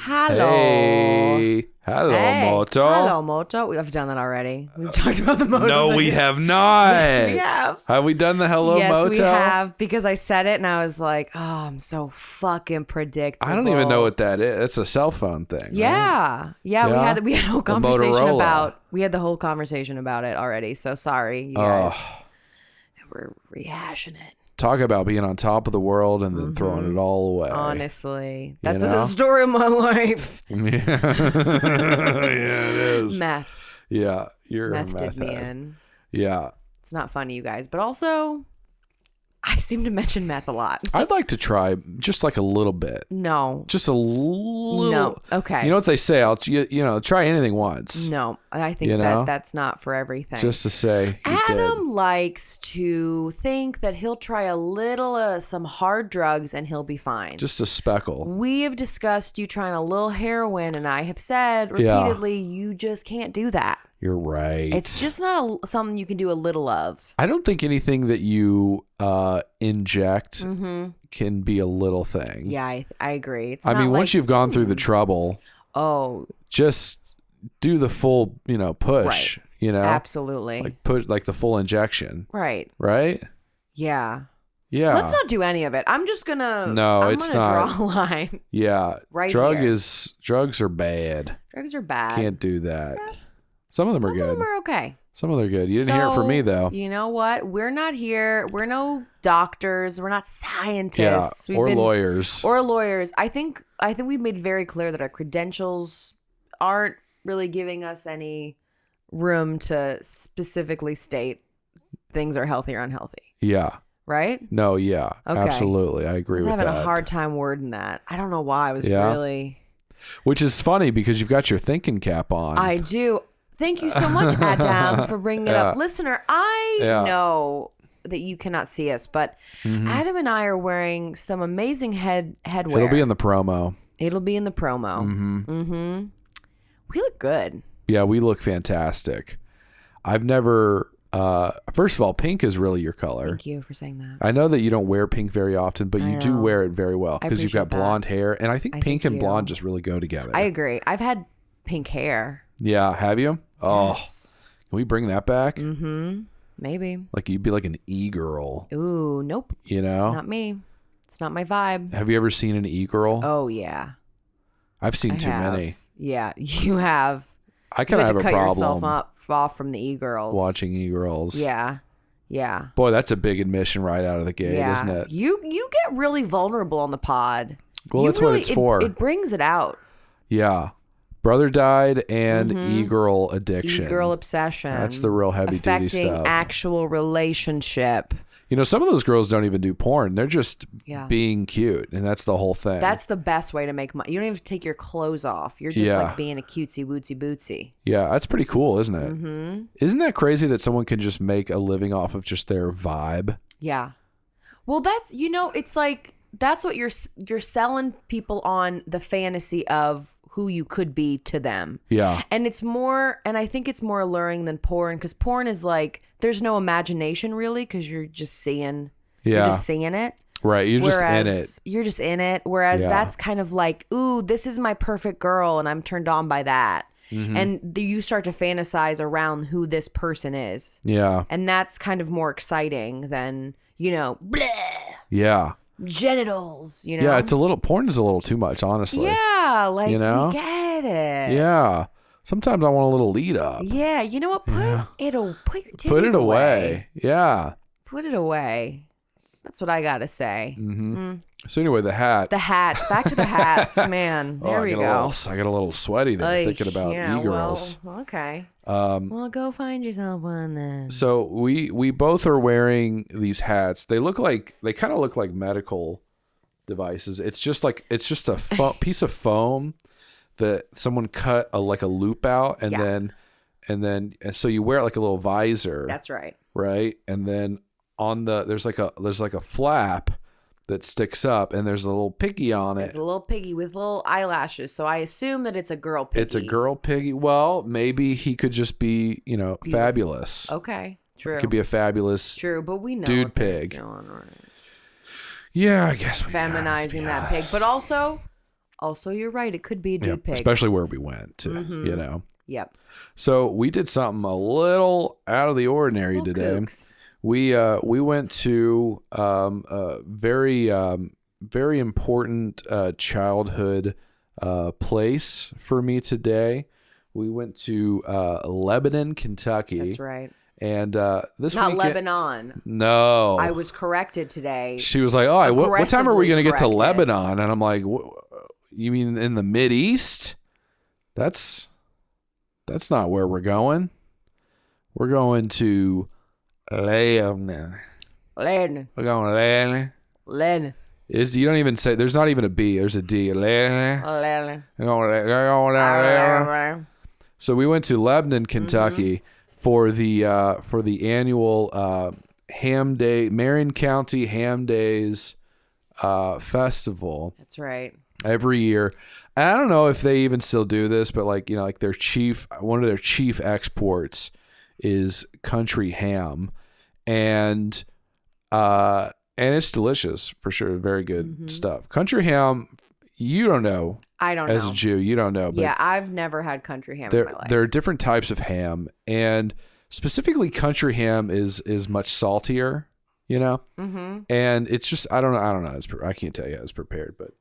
Hello. Hey. Hello, Moto. Hello, Moto. We've done that already. We've talked about the Moto. No, thing. we have not. Yes, we have. Have we done the hello, yes, Moto? we have, because I said it and I was like, oh, I'm so fucking predictable. I don't even know what that is. It's a cell phone thing. Yeah. Right? Yeah, we had a whole conversation Motorola. we had the whole conversation about it already. So sorry, you guys. We're rehashing it. Talk about being on top of the world and then throwing it all away. Honestly. That's know? the story of my life. Yeah, it is. Meth. Yeah, you're Meth a did meth me head. in. Yeah. It's not funny, you guys. But also, I seem to mention meth a lot. I'd like to try just like a little bit. No. Just a little. No. Okay. You know what they say? Try anything once. No. I think You know? that's not for everything. Just to say. you did. Adam likes to think that he'll try a little, some hard drugs and he'll be fine. Just a speckle. We have discussed you trying a little heroin, and I have said repeatedly, you just can't do that. You're right. It's just not something you can do a little of. I don't think anything that you inject can be a little thing. Yeah, I agree. It's I not mean, like, once you've gone through the trouble, just do the full, push. Right. Absolutely. like put like the full injection. Right. Right. Yeah. Yeah. Let's not do any of it. I'm just gonna. No, I'm it's gonna not. draw a line. Yeah. Right Drugs here. are bad. Drugs are bad. Can't do that. Some of them are good. Some of them are okay. Some of them are good. You didn't hear it from me though. You know what? We're not here. We're no doctors. We're not scientists. Yeah. Lawyers. Or lawyers. I think we've made very clear that our credentials aren't really giving us any room to specifically state things are healthy or unhealthy. Yeah. Right? No, yeah. Okay. Absolutely. I agree with I was that. having a hard time wording that. I don't know why. I was really... Which is funny because you've got your thinking cap on. I do. Thank you so much, Adam, for bringing it up. Listener, I know that you cannot see us, but Adam and I are wearing some amazing headwear. It'll be in the promo. We look good. Yeah, we look fantastic. I've never... first of all, pink is really your color. Thank you for saying that. I know that you don't wear pink very often, but you do wear it very well because you've got blonde hair, and I think pink and blonde just really go together. I agree. I've had pink hair. Yeah, have you? Oh, yes. Can we bring that back? Maybe. Like you'd be like an e-girl. Ooh, nope. You know? Not me. It's not my vibe. Have you ever seen an e-girl? Oh yeah. I've seen too many. Yeah, you have. I kind of have a problem. Cut yourself off from the e-girls. Watching e-girls. Yeah. Yeah. Boy, that's a big admission right out of the gate, isn't it? You get really vulnerable on the pod. Well, that's what it's for. It brings it out. Yeah. Brother died and e-girl addiction. E-girl obsession. That's the real heavy duty stuff. Affecting actual relationship. Some of those girls don't even do porn. They're just being cute, and that's the whole thing. That's the best way to make money. You don't even take your clothes off. You're just like being a cutesy wootsy bootsy. Yeah, that's pretty cool, isn't it? Isn't that crazy that someone can just make a living off of just their vibe? Yeah. Well, that's it's like that's what you're selling people on, the fantasy of who you could be to them. Yeah. And I think it's more alluring than porn, because porn is like, there's no imagination really, because you're just seeing it. Right. You're just in it. You're just in it. Whereas that's kind of like, ooh, this is my perfect girl and I'm turned on by that. And you start to fantasize around who this person is. Yeah. And that's kind of more exciting than, bleh. Yeah. Genitals, Yeah, porn is a little too much, honestly. Yeah, like, we get it. Yeah. Sometimes I want a little lead up. Yeah, you know what? Put your titties Put it away. Yeah. Put it away. That's what I gotta say. So anyway, the hat. The hats. Back to the hats, man. There we go. I get a little sweaty there thinking about e-girls. Well, okay. Well, go find yourself one then. So we both are wearing these hats. They kind of look like medical devices. It's just a piece of foam that someone cut a loop out, and then so you wear it like a little visor. That's right. Right, and then on there's like a flap that sticks up, and there's a little piggy on it. It's a little piggy with little eyelashes, so I assume that it's a girl piggy. It's a girl piggy. Well, maybe he could just be, fabulous. Okay, true. It could be a fabulous but we know dude what pig. Doing, right? Yeah, I guess we feminizing that pig, but also Also, you're right. It could be a dude pig. Especially where we went to, you know. Yep. So we did something a little out of the ordinary today. Kooks. We went to a very important childhood place for me today. We went to Lebanon, Kentucky. That's right. And this Not weekend, Lebanon. No. I was corrected today. She was like, "Oh, what time are we going to get to corrected. Lebanon?" And I'm like, "You mean in the Mideast? That's not where we're going. We're going to Lebanon. Len. We're going to Lebanon. Len. You don't even say. There's not even a B. There's a D. Lebanon. So we went to Lebanon, Kentucky for the annual Ham Day, Marion County Ham Days festival. That's right. Every year. I don't know if they even still do this, but like, you know, like one of their chief exports is country ham, and it's delicious for sure. Very good stuff. Country ham, you don't know. I don't know. As a Jew, you don't know. But yeah, I've never had country ham in my life. There are different types of ham, and specifically country ham is much saltier, you know? Mm-hmm. And it's just, I don't know. I can't tell you how it's prepared, but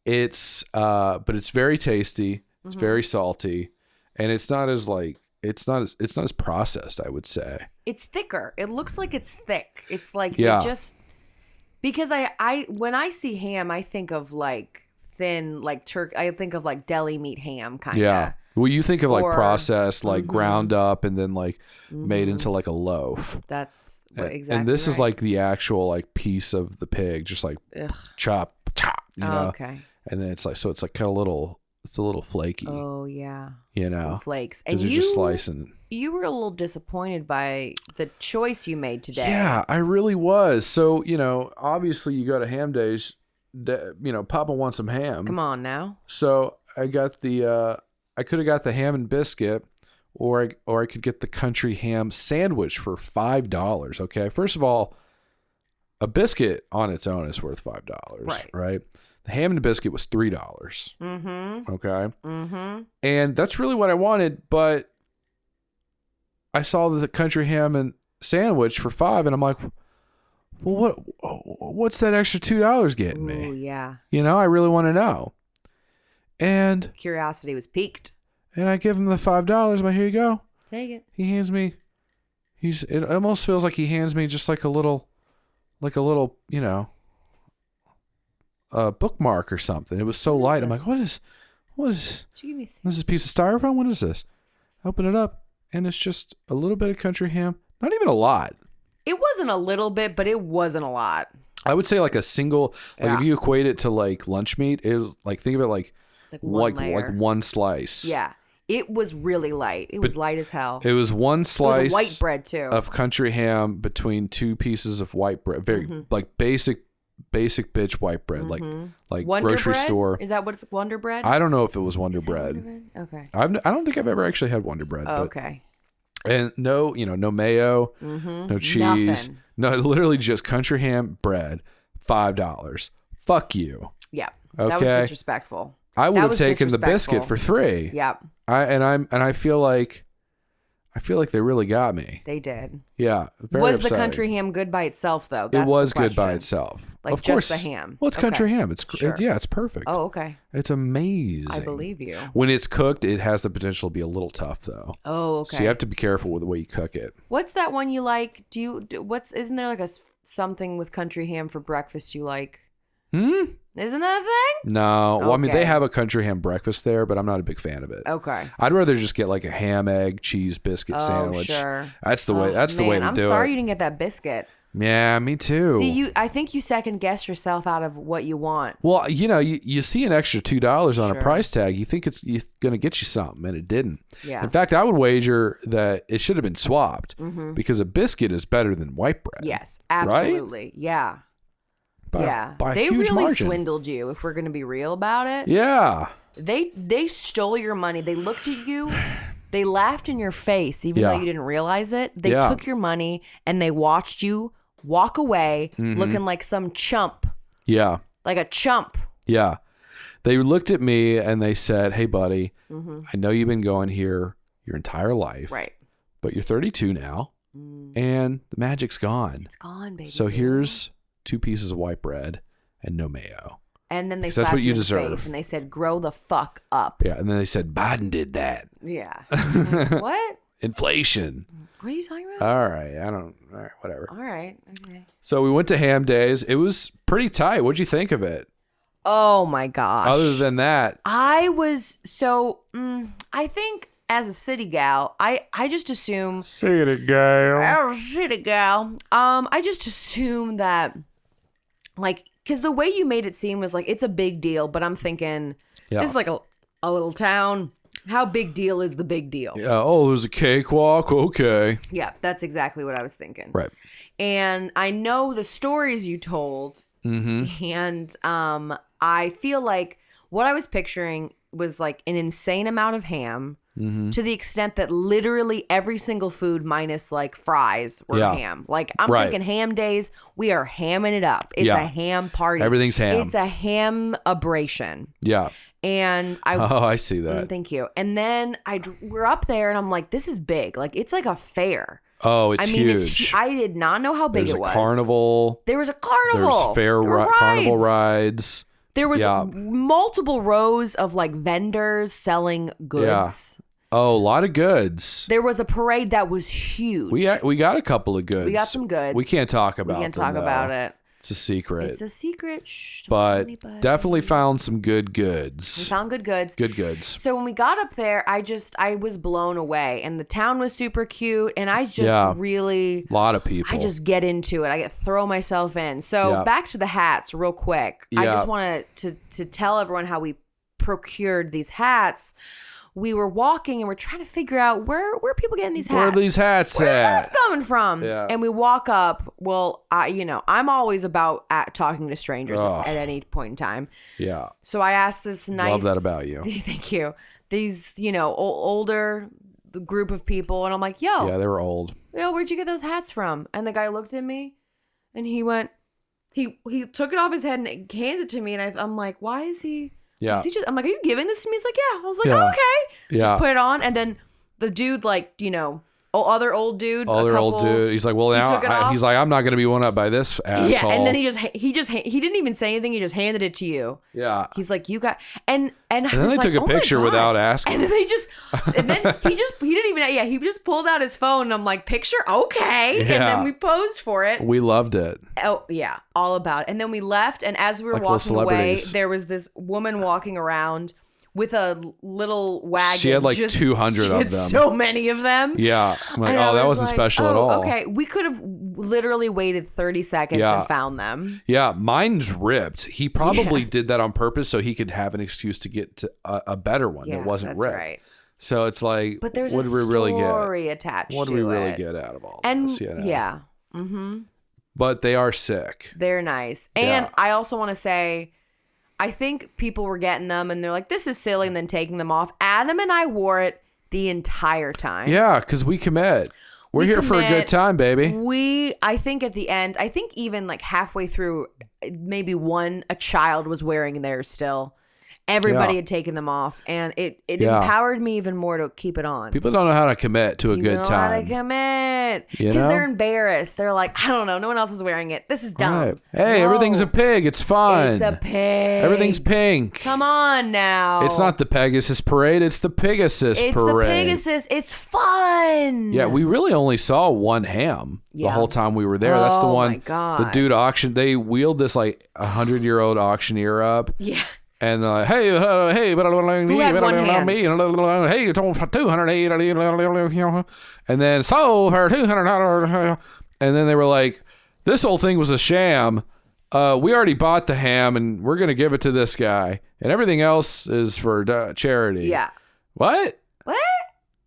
it's very tasty. It's very salty, and it's not as processed, I would say. It's thicker. It looks like it's thick. It's like because I when I see ham, I think of like thin, like I think of like deli meat ham kind of. Yeah. Well, you think of like processed, like ground up and then like made into like a loaf. That's exactly. And this is like the actual like piece of the pig, just like chop, you know? Okay. And then it's like kind of it's a little flaky. Oh yeah. You know, some flakes. And you're just slicing. You were a little disappointed by the choice you made today. Yeah, I really was. So, you know, obviously you go to Ham Days, you know, Papa wants some ham. Come on now. So I got I could have got the ham and biscuit, or I could get the country ham sandwich for $5. Okay, first of all, a biscuit on its own is worth $5. Right. The ham and biscuit was $3. Mm-hmm. Okay. Mm-hmm. And that's really what I wanted, but I saw the country ham and sandwich for $5, and I'm like, well, what's that extra $2 getting me? Oh yeah. You know, I really want to know. And curiosity was piqued. And I give him the $5. I'm like, here you go. Take it. He hands me. It almost feels like he hands me just like a little, you know, a bookmark or something. It was so light. I'm like, what is? This is a piece of styrofoam. What is this? I open it up, and it's just a little bit of country ham. Not even a lot. It wasn't a little bit, but it wasn't a lot. I would say like a single. Like if you equate it to like lunch meat, it was like, think of it like like one slice. Yeah. It was really light. It was light as hell. It was one slice. It was white bread too. Of country ham between two pieces of white bread. Very like basic bitch white bread, like Wonder grocery bread? store. Is that what it's Wonder Bread? I don't know if it was Wonder Bread. Okay. I don't think I've ever actually had Wonder Bread. Oh, okay. And no mayo, no cheese, nothing. No, literally just country ham bread, $5. Fuck you. Yeah. Okay. That was disrespectful. I would have taken the biscuit for $3. Yeah. I feel like they really got me. They did. Yeah. Was the country ham good by itself though? It was good by itself. Like of just course. the ham. Well, it's country ham. It's sure. It's perfect. Oh, okay. It's amazing. I believe you. When it's cooked, it has the potential to be a little tough though. Oh, okay. So you have to be careful with the way you cook it. What's that one you like? Isn't there like something with country ham for breakfast you like? Isn't that a thing? No. Okay. Well, I mean, they have a country ham breakfast there, but I'm not a big fan of it. Okay. I'd rather just get like a ham, egg, cheese, biscuit sandwich. Sure. That's the way. That's the way to do it. I'm sorry you didn't get that biscuit. Yeah, me too. See, I think you second guess yourself out of what you want. Well, you see an extra $2 on a price tag, you think it's going to get you something, and it didn't. Yeah. In fact, I would wager that it should have been swapped because a biscuit is better than white bread. Yes, absolutely. Right? Yeah. By they a huge really margin. swindled you, if we're going to be real about it. Yeah. They stole your money. They looked at you. They laughed in your face, even though you didn't realize it. They took your money and they watched you walk away looking like some chump. Yeah. Like a chump. Yeah. They looked at me and they said, hey, buddy, I know you've been going here your entire life. Right. But you're 32 now and the magic's gone. It's gone, baby. So here's 2 pieces of white bread and no mayo. And then they That's slapped what you in the deserve. face and they said, grow the fuck up. Yeah. And then they said, Biden did that. Yeah. What? Inflation. What are you talking about? All right. All right. Whatever. All right. Okay. So we went to Ham Days. It was pretty tight. What'd you think of it? Oh my gosh. Other than that. I was so, I think as a city gal, I just assume. City gal. Oh, city gal. I just assume that, like, because the way you made it seem was like, it's a big deal, but I'm thinking, this is like a little town. How big deal is the big deal? Yeah. Oh, there's a cakewalk. Okay. Yeah, that's exactly what I was thinking. Right. And I know the stories you told. And I feel like what I was picturing was like an insane amount of ham to the extent that literally every single food minus like fries were ham. Like I'm thinking Ham Days, we are hamming it up. It's a ham party. Everything's ham. It's a ham abration. Yeah. And I see that. Thank you. And then we're up there and I'm like, this is big. Like it's like a fair. Oh, it's huge. I did not know how big it was. There's a carnival. There was a carnival. There's carnival rides. There was multiple rows of like vendors selling goods. Yeah. Oh, a lot of goods. There was a parade that was huge. We got a couple of goods. We got some goods. We can't talk about We can't talk about it. It's a secret. It's a secret. Shh, don't but tell anybody. definitely found some good goods. We found good goods. Good goods. So when we got up there, I was blown away. And the town was super cute. And I just really... A lot of people. I just get into it. I throw myself in. So back to the hats real quick. I just wanted to tell everyone how we procured these hats. We were walking and we're trying to figure out where are people getting these hats? Where are these hats Where's at? hats coming from? Yeah. And we walk up. Well, I'm always about talking to strangers at any point in time. Yeah. So I asked this nice... Love that about you. Thank you. These, older group of people. And I'm like, yo. Yeah, they were old. Yo, where'd you get those hats from? And the guy looked at me and he went... He took it off his head and handed it to me. And I'm like, why is he... Yeah. I'm like, are you giving this to me? He's like, yeah. I was like, oh, okay. Just put it on. And then the dude, like, other old dude. He's like, well, now he's like, I'm not going to be one up by this asshole. Yeah. And then he didn't even say anything. He just handed it to you. Yeah. He's like, you got, and then they took a picture without asking. And then he didn't even, he just pulled out his phone and I'm like, picture? Okay. Yeah. And then we posed for it. We loved it. Oh, yeah. All about it. And then we left. And as we were walking away, there was this woman walking around with a little wagon. She had like 200 of them. So many of them. Yeah. I'm like, that wasn't special at all. Okay. We could have literally waited 30 seconds and found them. Yeah. Mine's ripped. He probably did that on purpose so he could have an excuse to get to a better one that wasn't ripped. Right. So it's like, but there's what a did we really story get? attached What to do we really it. get out of all and this? Yeah. Mm-hmm. But they are sick. They're nice. And I also want to say, I think people were getting them and they're like, this is silly, and then taking them off. Adam and I wore it the entire time. Yeah, because we commit. We're here for a good time, baby. I think at the end, even like halfway through, maybe a child was wearing theirs still. Everybody had taken them off, and it empowered me even more to keep it on. People don't know how to commit to a good time. How to commit because they're embarrassed. They're like, I don't know, no one else is wearing it. This is dumb. Right. Hey, everything's a pig. It's fun. It's a pig. Everything's pink. Come on now. It's not the Pegasus parade. It's the Pegasus parade. It's the Pegasus. It's fun. Yeah, we really only saw one ham the whole time we were there. That's the one. Oh my God. The dude auction. They wheeled this like 100-year-old auctioneer up. Yeah. And hey, Who had one hand? Hey, 208, and then sold her $200, and then they were like, "This whole thing was a sham. We already bought the ham, and we're gonna give it to this guy, and everything else is for charity." Yeah. What? What?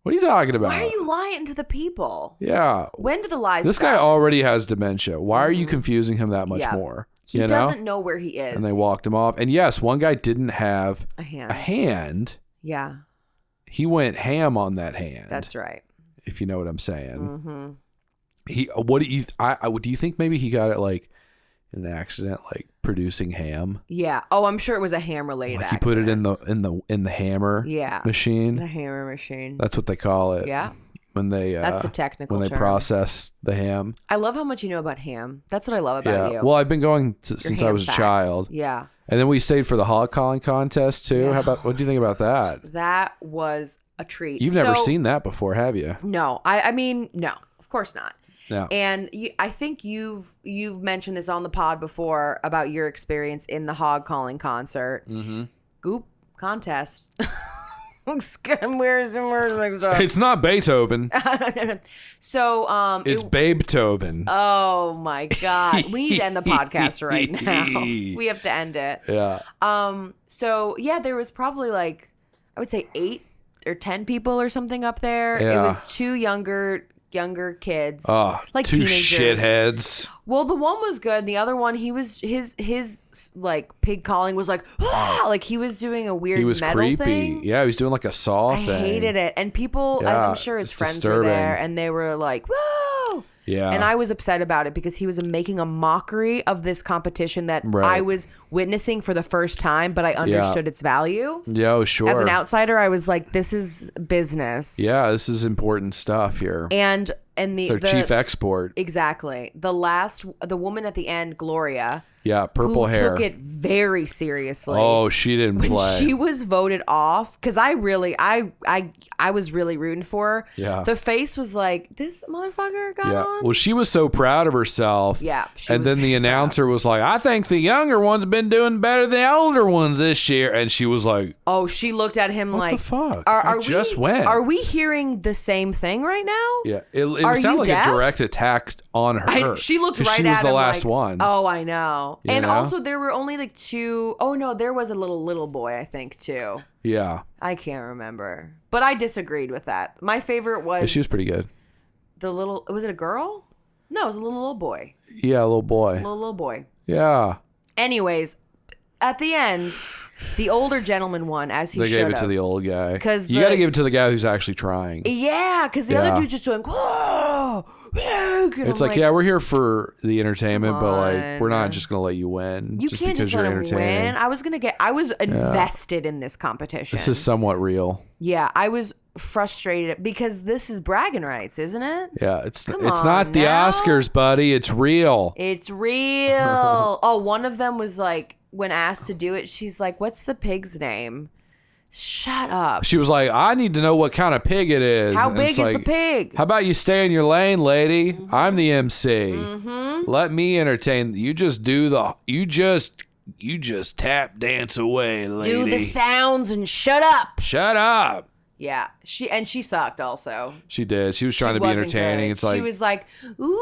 What are you talking about? Why are you lying to the people? Yeah. When do the lies This stop? guy already has dementia. Why are you confusing him that much more? He doesn't know where he is. And they walked him off. And yes, one guy didn't have a hand. Yeah. He went ham on that hand. That's right. If you know what I'm saying. Mm-hmm. Do you think maybe he got it like in an accident, like producing ham. Yeah. Oh, I'm sure it was a ham related Like accident. he put it in the hammer machine. The hammer machine. That's what they call it. Yeah. When they that's the technical when term. they process the ham. I love how much you know about ham. That's what I love about you. Well, I've been going since I was a child. Yeah. And then we stayed for the hog calling contest too. Yeah. What do you think about that? That was a treat. You've never seen that before, have you? No. I mean, no. Of course not. No. And I think you've mentioned this on the pod before about your experience in the hog calling concert. Mm-hmm. Goop contest. Where's next up? It's not Beethoven. So it's Beethoven. Oh my God. We need to end the podcast right now. We have to end it. Yeah. So yeah, there was probably like, I would say 8 or 10 people or something up there. Yeah. It was 2 younger kids. Oh, like 2 teenagers. shitheads. Well, the one was good. The other one, he was his like pig calling was like, ah! Like he was doing a weird He was metal creepy. thing. Yeah, he was doing like a saw thing. I hated it. And people, Yeah, I'm sure his it's friends disturbing. were there, and they were like, whoa. Yeah. And I was upset about it because he was making a mockery of this competition that I was witnessing for the first time, but I understood its value. Yeah, oh, sure. As an outsider, I was like, this is business. Yeah, this is important stuff here. And it's their chief export. Exactly. The woman at the end, Gloria. Yeah, purple hair. Took it very seriously. Oh, she didn't when play. She was voted off because I was really rooting for her. Yeah. The face was like, this motherfucker got on. Well, she was so proud of herself. Yeah. And then the announcer was like, I think the younger one's been doing better than the older ones this year. And she was like, oh, she looked at him like, what the fuck? I just went. Are we hearing the same thing right now? Yeah. It sounded like deaf? a direct attack on her. She looked right at him. She was the last one. Oh, I know. You know? Also, there were only like 2. Oh, no, there was a little boy, I think, too. Yeah. I can't remember. But I disagreed with that. My favorite was... Yeah, she was pretty good. Was it a girl? No, it was a little boy. Yeah, a little boy. Little boy. Yeah. Anyways, at the end, the older gentleman won, as he should have. They gave it to the old guy. Because you got to give it to the guy who's actually trying. Yeah, because the other dude's just doing, whoa, it's like, yeah, we're here for the entertainment, but like, we're not just going to let you win. You can't just let him win. I was invested in this competition. This is somewhat real. Yeah, I was frustrated because this is bragging rights, isn't it? Yeah, it's not the Oscars, buddy. It's real. It's real. Oh, one of them was like, when asked to do it, she's like, what's the pig's name? Shut up. She was like, I need to know what kind of pig it is. How big is the pig? How about you stay in your lane, lady? Mm-hmm. I'm the MC. Mm-hmm. Let me entertain. You just tap dance away, lady. Do the sounds and shut up. Shut up. Yeah, she sucked also. She did. She was trying to be entertaining. Good. It's like she was like, ooh.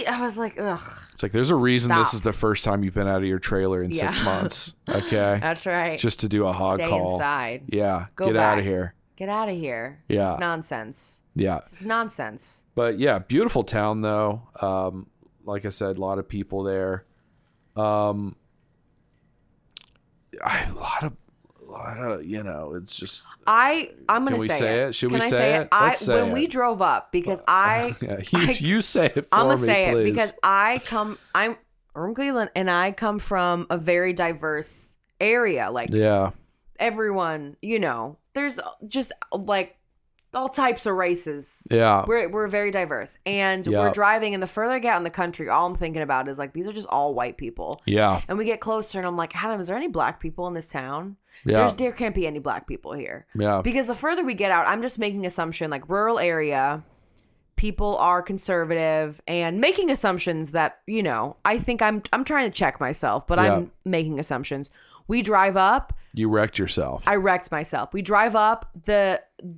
I was like, ugh. It's like there's a reason this is the first time you've been out of your trailer in 6 months. Okay, that's right. Just to do a hog Stay call. Inside. Yeah, Go get out of here. Get out of here. Yeah, this is nonsense. Yeah, this is nonsense. But yeah, beautiful town though. Like I said, a lot of people there. A lot of, it's just. I'm gonna say it. Should we say say it? Let's say when we drove up, because you say it. I'm gonna me, say please. it because I'm from Cleveland and I come from a very diverse area. Like everyone, there's just like all types of races. Yeah, we're very diverse, and we're driving. And the further I get out in the country, all I'm thinking about is like these are just all white people. Yeah, and we get closer, and I'm like, Adam, is there any black people in this town? Yeah. There can't be any black people here. Yeah. Because the further we get out, I'm just making assumption, like rural area, people are conservative and making assumptions that, I think I'm trying to check myself, but I'm making assumptions. We drive up. You wrecked yourself. I wrecked myself. We drive up.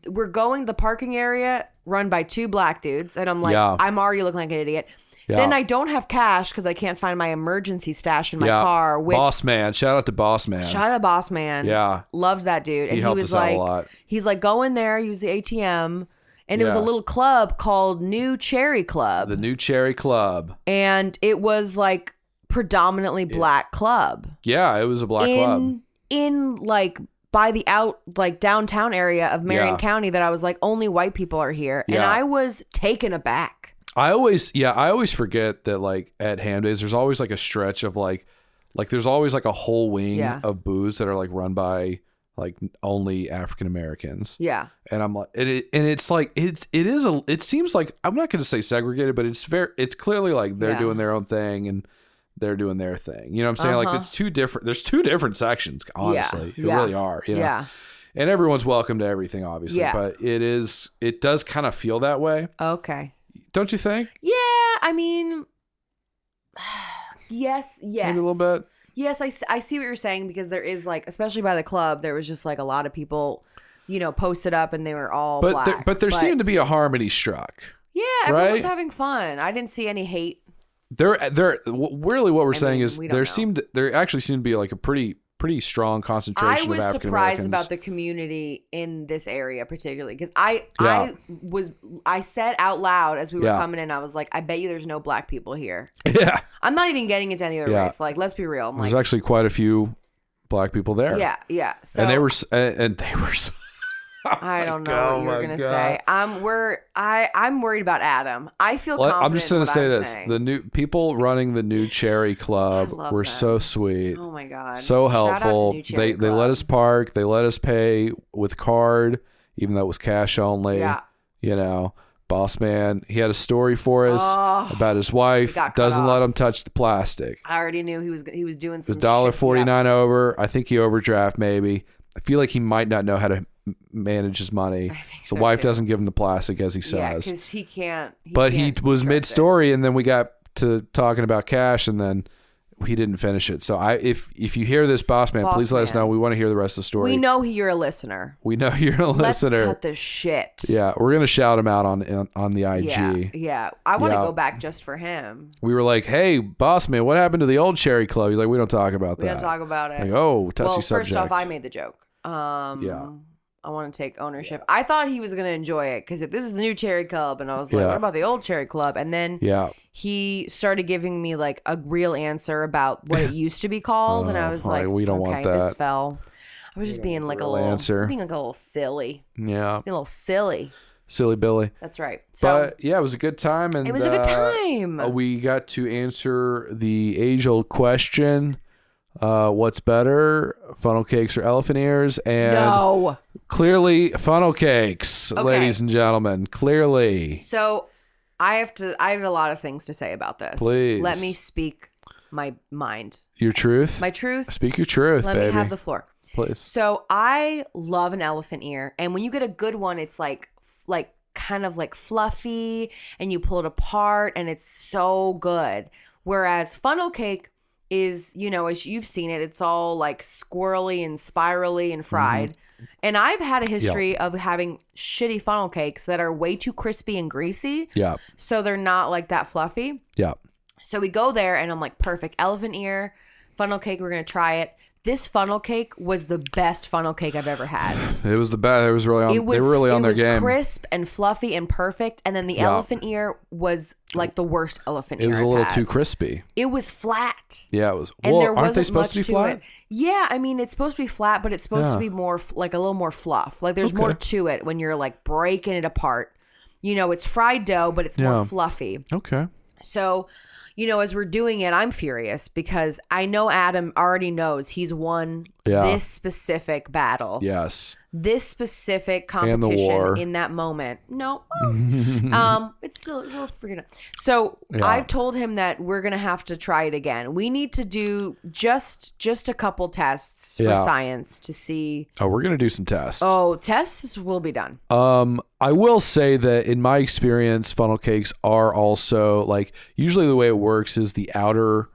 We're going the parking area run by 2 black dudes. And I'm like, I'm already looking like an idiot. Yeah. Then I don't have cash because I can't find my emergency stash in my car. Which, Boss Man. Shout out to Boss Man. Shout out Boss Man. Yeah. Loved that dude. And he helped us out a lot. He's like, go in there, use the ATM. And it was a little club called New Cherry Club. The New Cherry Club. And it was like predominantly black club. Yeah, it was a black club. In like by the downtown area of Marion County that I was like, only white people are here. And I was taken aback. I always forget that like at Ham Days, there's always like a stretch of like there's always like a whole wing of booths that are like run by like only African Americans. Yeah. And I'm like, it's like, it seems like, I'm not going to say segregated, but it's clearly like they're doing their own thing and they're doing their thing. You know what I'm saying? Like there's two different sections, honestly. It really are. You know? Yeah. And everyone's welcome to everything, obviously. Yeah. But it does kind of feel that way. Okay. Don't you think? Yeah. I mean, yes. Maybe a little bit. Yes, I see what you're saying, because there is like, especially by the club, there was just like a lot of people, posted up and they were all black. But there seemed to be a harmony struck. Yeah, everyone was having fun. I didn't see any hate. There really what we're saying is there actually seemed to be like a pretty strong concentration of African Americans. I was surprised about the community in this area particularly, because I said out loud as we were coming in, I was like, I bet you there's no black people here. Yeah. I'm not even getting into any other race. Like, let's be real. There's actually quite a few black people there. Yeah, yeah. So, and they were I don't know what you were gonna say. I'm worried about Adam. I feel confident. I'm just gonna say this: the new people running the New Cherry Club were so sweet. Oh my god, so helpful. They let us park. They let us pay with card, even though it was cash only. Yeah. Boss man, he had a story for us about his wife. Doesn't let him touch the plastic. I already knew he was doing some. It's $1.49 over. I think he overdraft maybe. I feel like he might not know how to manage his money. So wife doesn't give him the plastic, as he says. Yeah, because he can't. He was mid-story, and then we got to talking about cash, and then he didn't finish it. So if you hear this, boss man, please let us know. We want to hear the rest of the story. We know you're a listener. Let's cut the shit. Yeah, we're gonna shout him out on the IG. Yeah. I want to go back just for him. We were like, hey, boss man, what happened to the old Cherry Club? He's like, we don't talk about that. We don't talk about it. Like, oh, touchy subject. First off, I made the joke. I want to take ownership. I thought he was going to enjoy it, because this is the new Cherry Club. And I was like, what about the old Cherry Club? And then he started giving me like a real answer about what it used to be called. And I was like, we don't want that. This fell. I was just being like a little silly. Yeah. Being a little silly. Silly Billy. That's right. So, but yeah, it was a good time. And it was a good time. We got to answer the age-old question. What's better, funnel cakes or elephant ears? And clearly funnel cakes, ladies and gentlemen. Clearly. So I have a lot of things to say about this. Please. Let me speak my mind. Your truth? My truth. Speak your truth, Let baby. me have the floor. Please. So I love an elephant ear. And when you get a good one, it's like kind of like fluffy, and you pull it apart, and it's so good. Whereas funnel cake is, as you've seen it, it's all like squirrely and spirally and fried. Mm-hmm. And I've had a history of having shitty funnel cakes that are way too crispy and greasy. Yeah. So they're not like that fluffy. Yeah. So we go there, and I'm like, perfect. Elephant ear, funnel cake, we're going to try it. This funnel cake was the best funnel cake I've ever had. It was the best. It was really on. They were really on their game. It was crisp and fluffy and perfect. And then the elephant ear was like the worst elephant ear. It was a little too crispy. It was flat. Yeah, it was. And well, aren't they supposed to be flat? Yeah, I mean, it's supposed to be flat, but it's supposed to be more like a little more fluff. Like there's more to it when you're like breaking it apart. It's fried dough, but it's more fluffy. Okay. So, as we're doing it, I'm furious because I know Adam already knows he's won this specific battle. Yes. This specific competition in that moment. No. It's still, we'll figure it out. So I've told him that we're going to have to try it again. We need to do just a couple tests for science to see. Oh, we're going to do some tests. Oh, tests will be done. I will say that in my experience, funnel cakes are also like, usually the way it works is the outer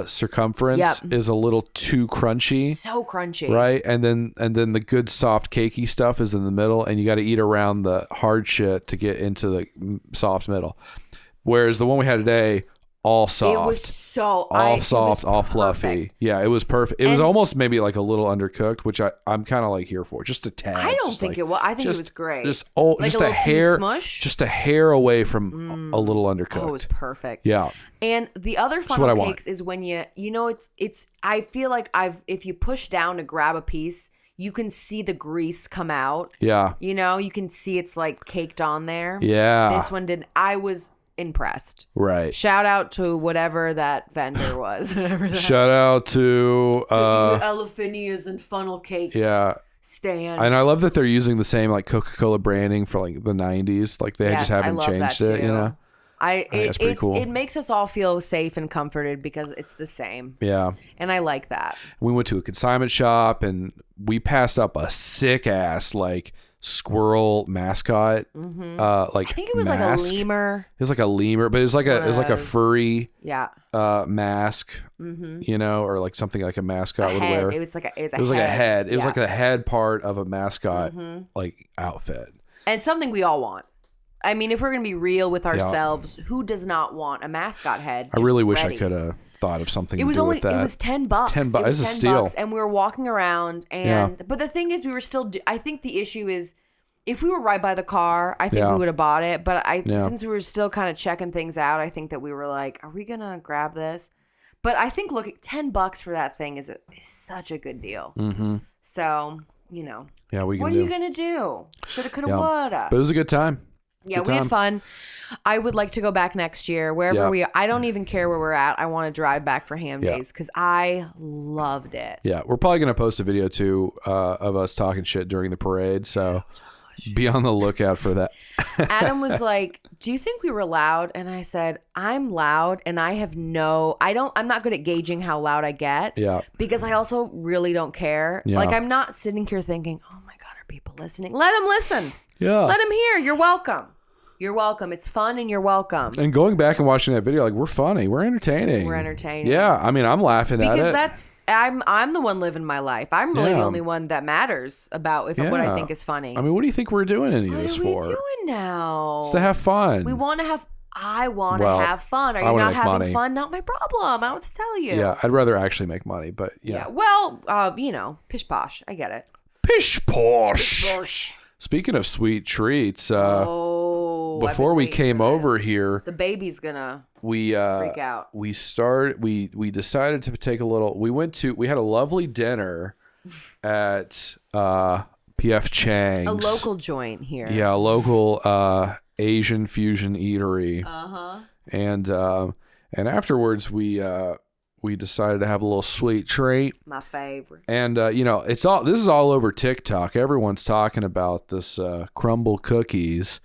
circumference is a little too crunchy. So crunchy. Right? And then the good soft cakey stuff is in the middle, and you got to eat around the hard shit to get into the soft middle. Whereas the one we had today, all soft. It was so all soft, all fluffy. Yeah, it was perfect. It was almost maybe like a little undercooked, which I'm kind of like here for. Just a tad. I don't think it was. I think it was great. Just a hair, just a hair away from a little undercooked. Oh, it was perfect. Yeah. And the other funnel cakes is when it's. I feel like if you push down to grab a piece, you can see the grease come out. Yeah. You can see it's like caked on there. Yeah. This one didn't. I was impressed. Right. Shout out to whatever that vendor was. Whatever that Shout out to Elephanias and funnel cake stand. And I love that they're using the same like Coca-Cola branding for like the 90s. Like they just haven't changed it, you know. I think that's pretty cool. It makes us all feel safe and comforted because it's the same. Yeah. And I like that. We went to a consignment shop and we passed up a sick ass like squirrel mascot. Like I think it was like a lemur. It was like a lemur, but it was like a furry mask, you know, or like something like a mascot would wear. It was like a head. It was like a head part of a mascot like outfit. And something we all want. I mean, if we're going to be real with ourselves, who does not want a mascot head? I really wish I could have thought of something to do with that. It was $10. $10. It's a steal. And we were walking around but the thing is we were still, I think the issue is if we were right by the car, I think we would have bought it. But since we were still kind of checking things out, I think that we were like, are we going to grab this? But I think, look, $10 for that thing is such a good deal. So, you know. Yeah, what are you going to do? Shoulda, coulda, woulda. But it was a good time. Yeah, we had fun. I would like to go back next year. Wherever we are. I don't even care where we're at. I want to drive back for Ham Days because I loved it. Yeah, we're probably going to post a video, too, of us talking shit during the parade. So be on the lookout for that. Adam was like, do you think we were loud? And I said, I'm loud and I have I'm not good at gauging how loud I get. Yeah. Because I also really don't care. Yeah. Like, I'm not sitting here thinking, oh my God, are people listening? Let them listen. Yeah. Let them hear. You're welcome. You're welcome. It's fun and you're welcome. And going back and watching that video, like, we're funny. We're entertaining. Yeah. I mean, I'm laughing at it. Because I'm the one living my life. I'm really the only one that matters about what I think is funny. I mean, what do you think we're doing any of this for? What are we doing now? It's to have fun. I want to have fun. Are you not having money. Fun? Not my problem. I don't have to tell you. Yeah. I'd rather actually make money, but yeah. Well, you know, pish posh. I get it. Pish posh. Speaking of sweet treats, before we came over here, the baby's gonna freak out. We decided to take a little. We had a lovely dinner at PF Chang's, a local joint here. Yeah, a local Asian fusion eatery. And afterwards we decided to have a little sweet treat. My favorite. And you know, this is all over TikTok. Everyone's talking about this crumble cookies.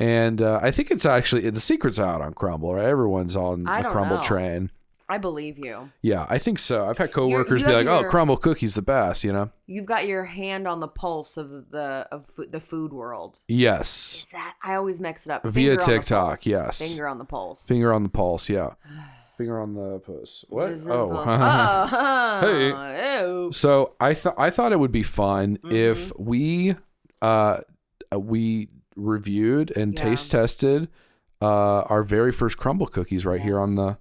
And I think it's actually the secret's out on crumble, right? Everyone's on the crumble train. I believe you. Yeah, I think so. I've had coworkers be like, "Oh, crumble cookies the best," you know. You've got your hand on the pulse of the food world. Yes. I always mix it up. Via TikTok, yes. Finger on the pulse. Finger on the pulse, yeah. Finger on the puss. What? Hey. So I thought it would be fun if we reviewed and taste tested our very first crumble cookies right here on the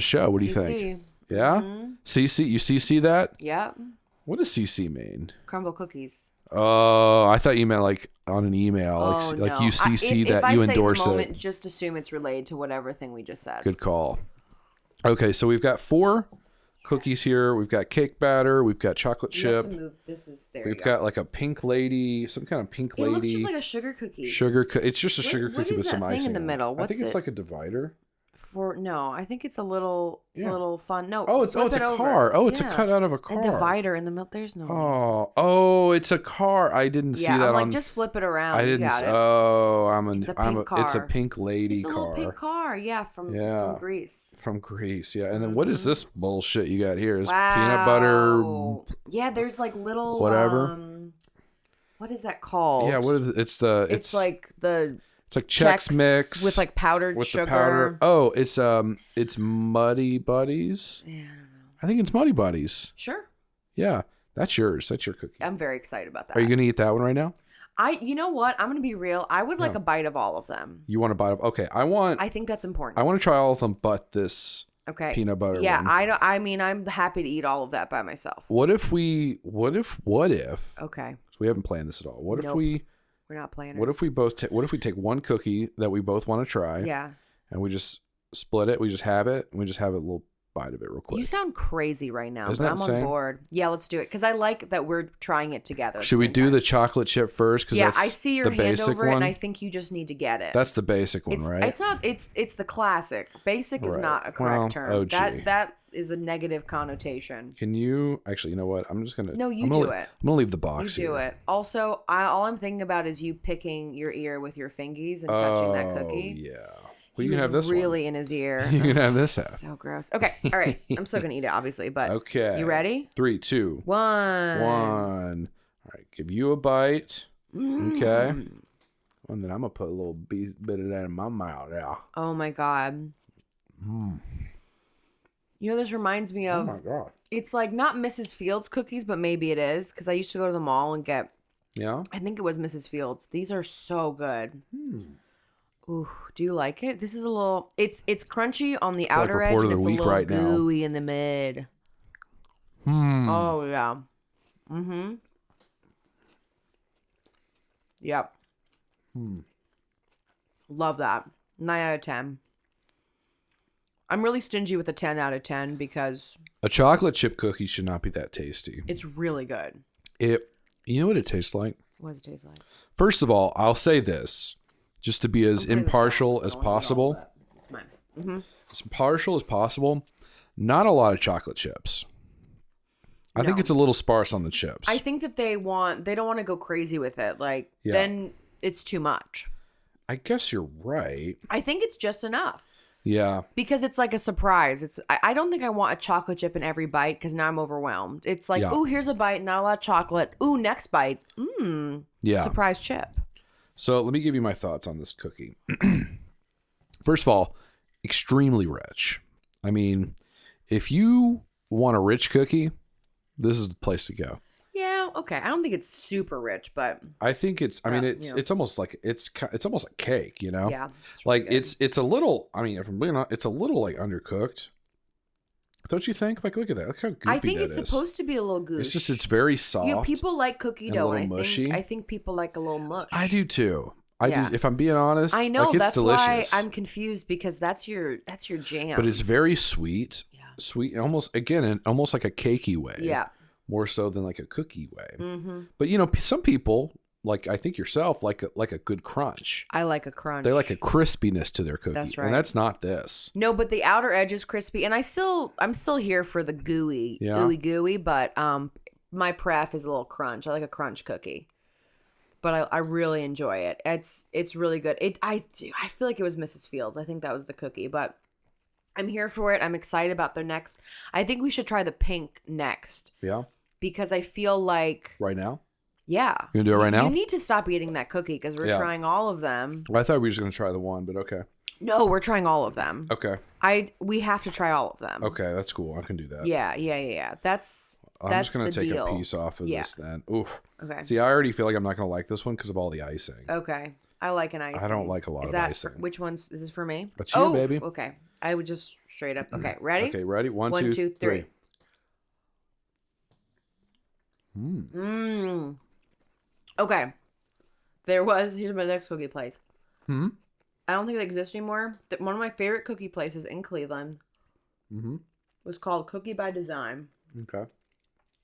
show. What do you think? Yeah? CC, you CC that? Yeah. What does CC mean? Crumble cookies. Oh, I thought you meant like on an email, like you CC that you endorse it. Just assume it's related to whatever thing we just said. Good call. Okay, so we've got 4 cookies here. We've got cake batter. We've got chocolate chip. We've got like a pink lady, some kind of pink lady. It looks just like a sugar cookie. It's just a sugar cookie with some icing. What is that thing in the middle? I think it's like a divider. No, I think it's a little fun. No, it's a car. Oh, it's a cut out of a car. A divider in the middle. There's no. Oh, it's a car. I didn't see that. I'm like, just flip it around. I didn't. It's a pink car. It's a pink lady car. It's a little pink car. Yeah, from Greece. From Greece. Yeah, and then what is this bullshit you got here? Is peanut butter? Yeah, there's like little whatever. What is that called? Yeah, what is it? It's like the. It's like Chex Mix with like powdered sugar. Oh, it's Muddy Buddies. Yeah, I don't know. I think it's Muddy Buddies. Sure. Yeah, that's yours. That's your cookie. I'm very excited about that. Are you gonna eat that one right now? You know what? I'm gonna be real. I would like a bite of all of them. You want a bite of? Okay, I think that's important. I want to try all of them, but this peanut butter. Yeah, one. I mean, I'm happy to eat all of that by myself. What if? Okay. So we haven't planned this at all. What if we? We're not planners. What if we take one cookie that we both want to try? Yeah. And we just split it. We just have it. And we just have a little bite of it real quick. You sound crazy right now, Isn't but that I'm insane? on board. Yeah, let's do it because I like that we're trying it together. Should we do the chocolate chip first? Yeah, that's I see your the hand basic over it, one. and I think you just need to get it. That's the basic one, right? It's not. It's the classic. Basic is Right. not a correct Well, term. OG. That is a negative connotation. Can you actually? You know what? I'm just gonna. No, you I'm gonna, do it. I'm gonna leave the You box do here. it. Also, all I'm thinking about is you picking your ear with your fingies and touching that cookie. Yeah. Well, He you was can have this really in his ear. one. You can have this half. So gross. Okay. All right. I'm still gonna eat it, obviously, but Okay. you ready? 3, 2, 1. 1. All right. Give you a bite. Okay. And then I'm gonna put a little bit of that in my mouth now. Oh my god. You know, this reminds me Oh of. my god. It's like not Mrs. Fields cookies, but maybe it is because I used to go to the mall and get. Yeah. I think it was Mrs. Fields. These are so good. Ooh, do you like it? This is a little. It's crunchy on the outer edge, report and of it's the a week little right now. gooey in the mid. Oh yeah. Yep. Love that. 9 out of 10. I'm really stingy with a 10 out of 10 because A chocolate chip cookie should not be that tasty. it's really good. You know what it tastes like? What does it taste like? First of all, I'll say this, just to be as impartial as possible. As impartial as possible. Not a lot of chocolate chips. I think it's a little sparse on the chips. I think that they don't want to go crazy with it. Like, then it's too much. I guess you're right. I think it's just enough. Yeah. Because it's like a surprise. I don't think I want a chocolate chip in every bite because now I'm overwhelmed. It's like, ooh, here's a bite, not a lot of chocolate. Ooh, next bite. Yeah. Surprise chip. So let me give you my thoughts on this cookie. First of all, extremely rich. I mean, if you want a rich cookie, this is the place to go. Yeah, okay. I don't think it's super rich, but I think it's. I mean, it's almost like it's almost like cake, you know. yeah. Like it's a little. I mean, if I'm being honest, it's a little like undercooked. Don't you think? Like, look at that. Look how goopy I think that it's is. supposed to be a little goose. It's very soft. You know, people like cookie and a dough, little and mushy. I think people like a little mush. I do too. I Yeah. do. If I'm being honest, I know like, it's that's delicious. why I'm confused because that's your jam. But it's very sweet. Yeah. Sweet, almost again, in almost like a cakey way. Yeah. More so than like a cookie way. But you know, some people, like I think yourself, like a good crunch. I like a crunch. They like a crispiness to their cookie. That's right. And that's not this. No, but the outer edge is crispy, and I'm still here for the gooey, gooey, but my pref is a little crunch. I like a crunch cookie, but I really enjoy it. It's really good. I feel like it was Mrs. Fields. I think that was the cookie, but I'm here for it. I'm excited about their next. I think we should try the pink next. Yeah. Because I feel like Right now? yeah. You gonna do it right now? You need to stop eating that cookie because we're trying all of them. Well, I thought we were just gonna try the one, but okay. No, we're trying all of them. Okay. We have to try all of them. Okay, that's cool. I can do that. Yeah. That's just gonna the take deal. a piece off of this then. Ooh. Okay. See, I already feel like I'm not gonna like this one because of all the icing. Okay. I like an icing. I don't like a lot of icing. Which one's is this for me? That's you, baby. Okay. I would just straight up. Okay, ready? Okay, ready? One, two, three. Okay. Here's my next cookie place. I don't think they exist anymore. One of my favorite cookie places in Cleveland was called Cookie by Design. Okay.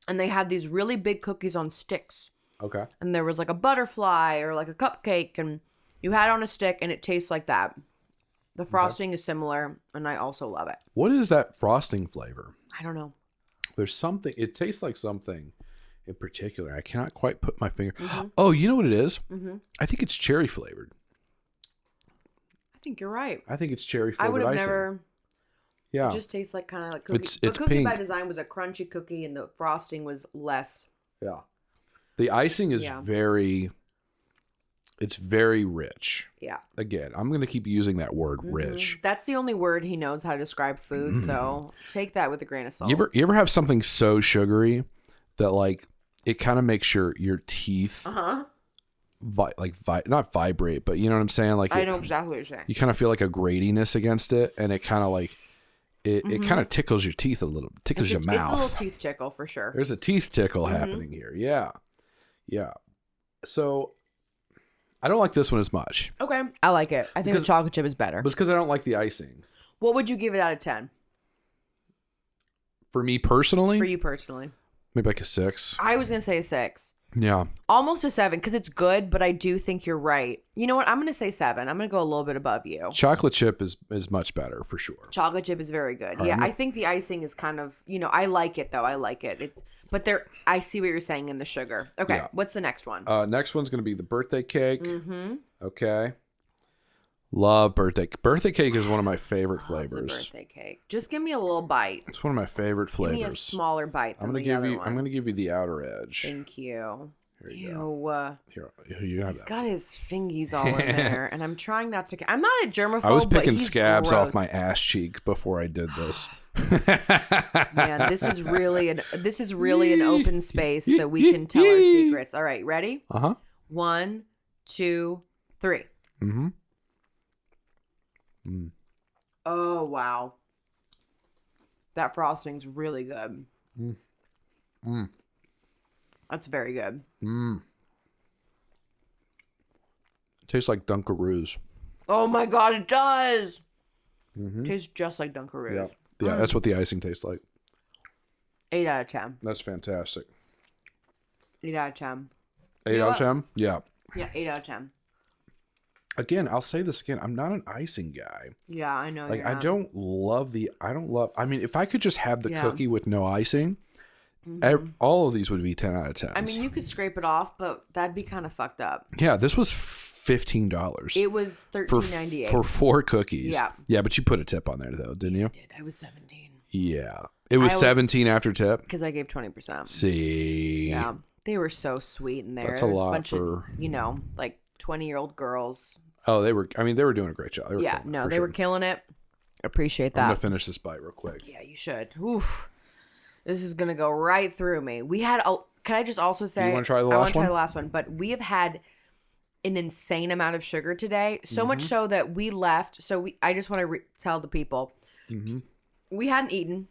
And they had these really big cookies on sticks. Okay. And there was like a butterfly or like a cupcake, and you had it on a stick, and it tastes like that. The frosting is similar, and I also love it. What is that frosting flavor? I don't know. There's something. It tastes like something in particular. I cannot quite put my finger. Oh, you know what it is? I think it's cherry flavored. I think you're right. I think it's cherry flavored. I would have icing. never. Yeah. It just tastes like kind of like cookie. It's Cookie pink. by Design was a crunchy cookie, and the frosting was less. Yeah. The icing is very. It's very rich. Yeah. Again, I'm going to keep using that word rich. That's the only word he knows how to describe food, so take that with a grain of salt. You ever have something so sugary that like it kind of makes your teeth not vibrate, but you know what I'm saying? Like I know exactly what you're saying. You kind of feel like a gratiness against it, and it kind of like it kind of tickles your teeth a little, tickles your mouth. It's a little teeth tickle for sure. There's a teeth tickle happening here. Yeah. So I don't like this one as much. Okay. I like it. I think the chocolate chip is better. But it's because I don't like the icing. What would you give it out of 10? for me personally. For you personally. Maybe like a 6. I was going to say a 6. Yeah. Almost a 7 because it's good, but I do think you're right. You know what? I'm going to say 7. I'm going to go a little bit above you. Chocolate chip is much better for sure. Chocolate chip is very good. Yeah, I think the icing is kind of, I like it though. I like it. But I see what you're saying in the sugar. Okay, yeah. What's the next one? Next one's going to be the birthday cake. Mm-hmm. Okay. Love birthday. Birthday cake is one of my favorite flavors. Birthday cake. Just give me a little bite. It's one of my favorite flavors. Give me a smaller bite. I'm going to give you the outer edge. Thank you. Here you go. Here, you have he's got his fingies all in there, and I'm trying not to. I'm not a germaphobe. I was picking scabs gross. off my ass cheek before I did this. Man, this is really an open space that we can tell our secrets. All right, ready? 1, 2, 3. Mm-hmm. Oh wow, that frosting's really good. That's very good. Tastes like Dunkaroos. Oh my god, it does. Tastes just like Dunkaroos. Yeah, that's what the icing tastes like. 8 out of 10. That's fantastic. 8 out of 10. 8 out of 10? Yeah. Yeah, 8 out of 10. Again, I'll say this again. I'm not an icing guy. Yeah, I know. Like, I don't love. I mean, if I could just have the cookie with no icing, all of these would be 10 out of 10. I mean, you could scrape it off, but that'd be kind of fucked up. Yeah, this was $15. It was $13.98 for 4 cookies. Yeah. Yeah, but you put a tip on there though, didn't you? I did. I was 17. Yeah. It was 17 after tip. Because I gave 20%. See. Yeah. They were so sweet in there. That's a lot bunch of, like 20-year-old girls. Oh, they were doing a great job. They were killing it. Appreciate that. I'm going to finish this bite real quick. Yeah, you should. Oof. This is going to go right through me. Can I just also say? You want to try the last one? I want to try the last one, but we have had an insane amount of sugar today. So much so that we left. I just want to tell the people. We hadn't eaten.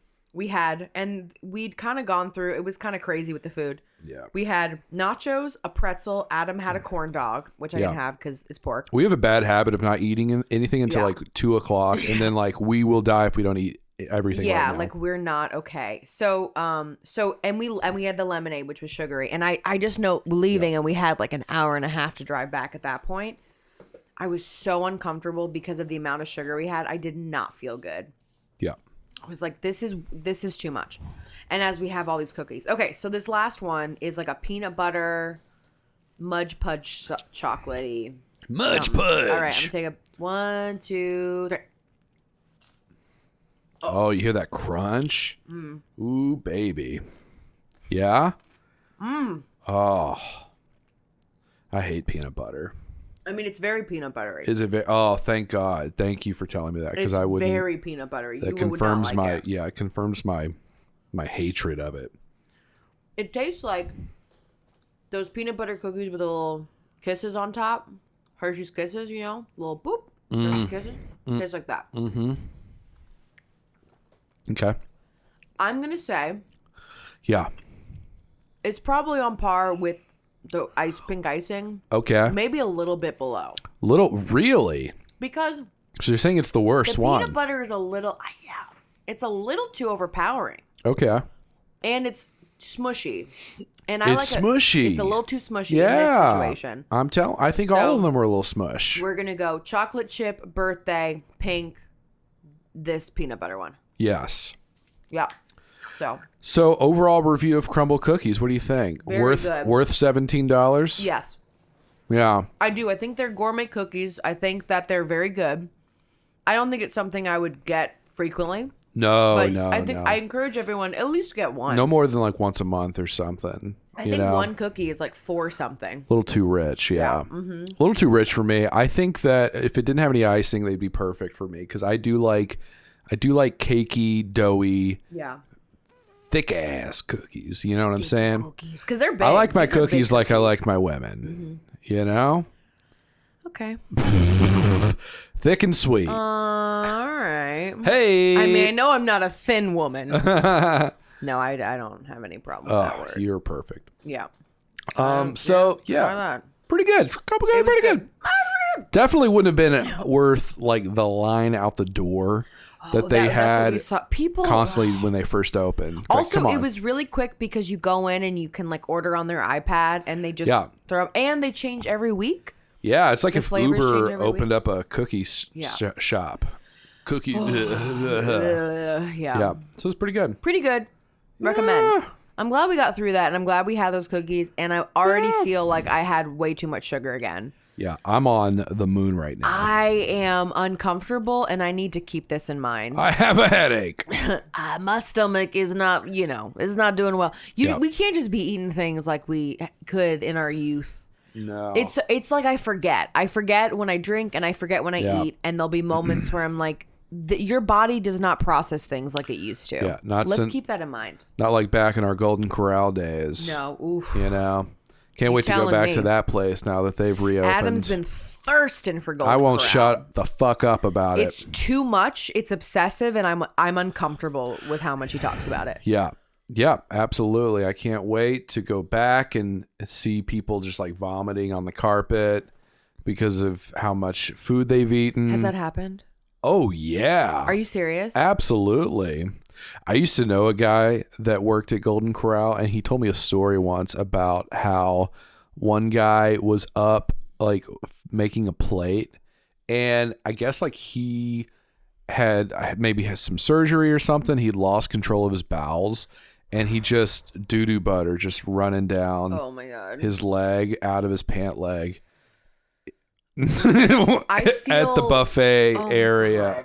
And we'd kind of gone through. It was kind of crazy with the food. Yeah. We had nachos, a pretzel. Adam had a corn dog, which I didn't have because it's pork. We have a bad habit of not eating anything until like 2:00, and then like we will die if we don't eat everything. Yeah, right now. like we're not okay. So we had the lemonade, which was sugary, and I just know leaving, and we had like an hour and a half to drive back at that point. I was so uncomfortable because of the amount of sugar we had. I did not feel good. Yeah. I was like, this is too much. And as we have all these cookies. Okay, so this last one is like a peanut butter Mudge Pudge chocolatey. Mudge Pudge. All right, I'm going to take a 1, 2, 3. Oh, you hear that crunch? Ooh, baby. Yeah? Oh. I hate peanut butter. I mean, it's very peanut buttery. Is it? Oh, thank God! Thank you for telling me that because I wouldn't. Very peanut buttery. That confirms it confirms my hatred of it. It tastes like those peanut butter cookies with the little kisses on top, Hershey's Kisses. Little boop, Hershey's Kisses. Tastes like that. Mm-hmm. Okay. I'm gonna say. Yeah. It's probably on par with the pink icing. Okay. Maybe a little bit below. Really? Because. So you're saying it's the worst one? Peanut butter is a little. Yeah. It's a little too overpowering. Okay. And it's smushy. And it's smushy. It's a little too smushy in this situation. I think all of them are a little smush. We're gonna go chocolate chip, birthday, pink, this peanut butter one. Yes. Yeah. So overall review of crumble cookies, what do you think? Very good. Worth $17? Yes. Yeah. I do. I think they're gourmet cookies. I think that they're very good. I don't think it's something I would get frequently. No. I encourage everyone at least get one. No more than like once a month or something. I think one cookie is like 4 something. A little too rich, yeah. Mm-hmm. A little too rich for me. I think that if it didn't have any icing, they'd be perfect for me because I do like cakey, doughy, thick ass cookies. You know what I'm saying? Cookies, because they're big. I like my cookies like I like my women. Mm-hmm. You know? Okay. Thick and sweet. All right. Hey. I mean, I know I'm not a thin woman. No, I don't have any problem with that word. You're perfect. Yeah. Yeah. Pretty good. Couple good, pretty good. Definitely wouldn't have been worth like the line out the door that they that's what had we saw. People constantly when they first opened. Also, like, it was really quick because you go in and you can like order on their iPad and they just throw, and they change every week. Yeah, it's like if flavors change Uber every opened week. up a cookie shop. Cookie. Yeah. So it's pretty good. Pretty good. Recommend. I'm glad we got through that, and I'm glad we had those cookies, and I already feel like I had way too much sugar again. Yeah, I'm on the moon right now. I am uncomfortable, and I need to keep this in mind. I have a headache. My stomach is not, is not doing well. We can't just be eating things like we could in our youth. No. It's like I forget. I forget when I drink, and I forget when I eat, and there'll be moments where I'm like, your body does not process things like it used to. Yeah, let's keep that in mind. Not like back in our Golden Corral days. No, oof. Can't wait to go back to that place now that they've reopened. Adam's been thirsting for Golden I won't Corral. shut the fuck up about it. It's too much. It's obsessive, and I'm uncomfortable with how much he talks about it. Yeah, absolutely. I can't wait to go back and see people just like vomiting on the carpet because of how much food they've eaten. Has that happened? Oh, yeah. Are you serious? Absolutely. I used to know a guy that worked at Golden Corral, and he told me a story once about how one guy was up like making a plate, and I guess like he had some surgery or something. He'd lost control of his bowels, and he just doo-doo butter just running down his leg out of his pant leg. At the buffet area.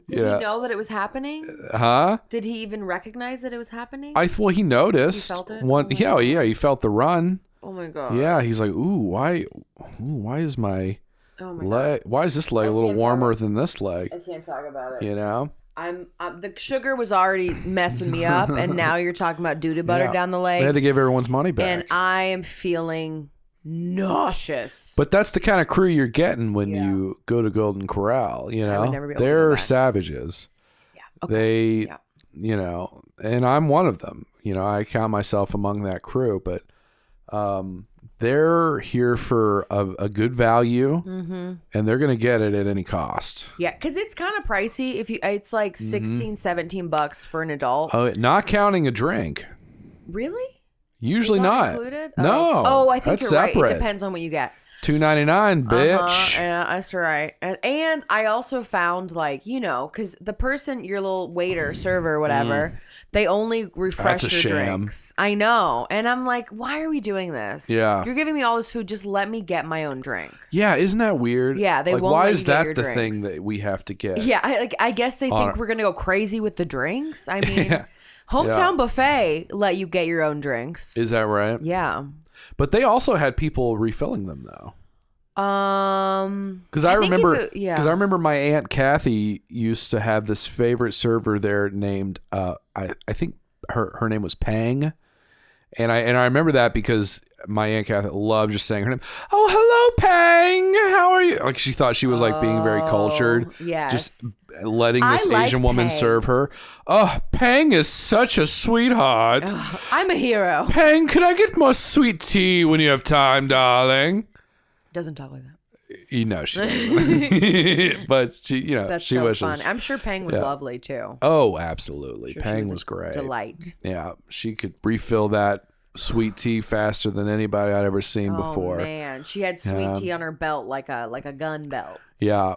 Did he know that it was happening? Huh? Did he even recognize that it was happening? Well, he noticed. He felt it? He felt the run. Oh my god. Yeah, he's like, why is my leg? Why is this leg a little warmer than this leg? I can't talk about it. I'm the sugar was already messing me up, and now you're talking about doo-doo butter down the leg. They had to give everyone's money back, and I am feeling nauseous. But that's the kind of crew you're getting when you go to Golden Corral. I would never be able to they're go back. savages. Yeah. Okay. And I'm one of them. I count myself among that crew, but they're here for a good value, and they're going to get it at any cost. Yeah, because it's kind of pricey. It's like $16-17 for an adult. Oh, not counting a drink. Really? Usually not. Included? No. Oh, I think that's you're separate. right. It depends on what you get. $2.99, bitch. Yeah, that's right. And I also found because the person, your little waiter, server, whatever, they only refresh That's a your sham. drinks. I know. And I'm like, why are we doing this? Yeah. You're giving me all this food. Just let me get my own drink. Yeah, isn't that weird? Yeah, they won't Why let is you get that your the drinks. thing that we have to get? Yeah, I guess they think we're gonna go crazy with the drinks. I mean, Hometown Yeah. Buffet let you get your own drinks. Is that right? Yeah. But they also had people refilling them though. Because I remember my Aunt Kathy used to have this favorite server there named I think her name was Pang, and I remember that because my Aunt Kathy loved just saying her name. Oh, hello, Pang. How are you? Like she thought she was like being very cultured. Yes. Just letting this Asian woman Pang. serve her. Oh, Pang is such a sweetheart. I'm a hero. Pang, could I get more sweet tea when you have time, darling? Doesn't talk like that. She doesn't. But she, That's she so wishes. fun. I'm sure Pang was lovely too. Oh, absolutely. Sure, Pang she was great. Delight. Yeah, she could refill that sweet tea faster than anybody I'd ever seen before. Oh man, she had sweet tea on her belt like a gun belt. Yeah.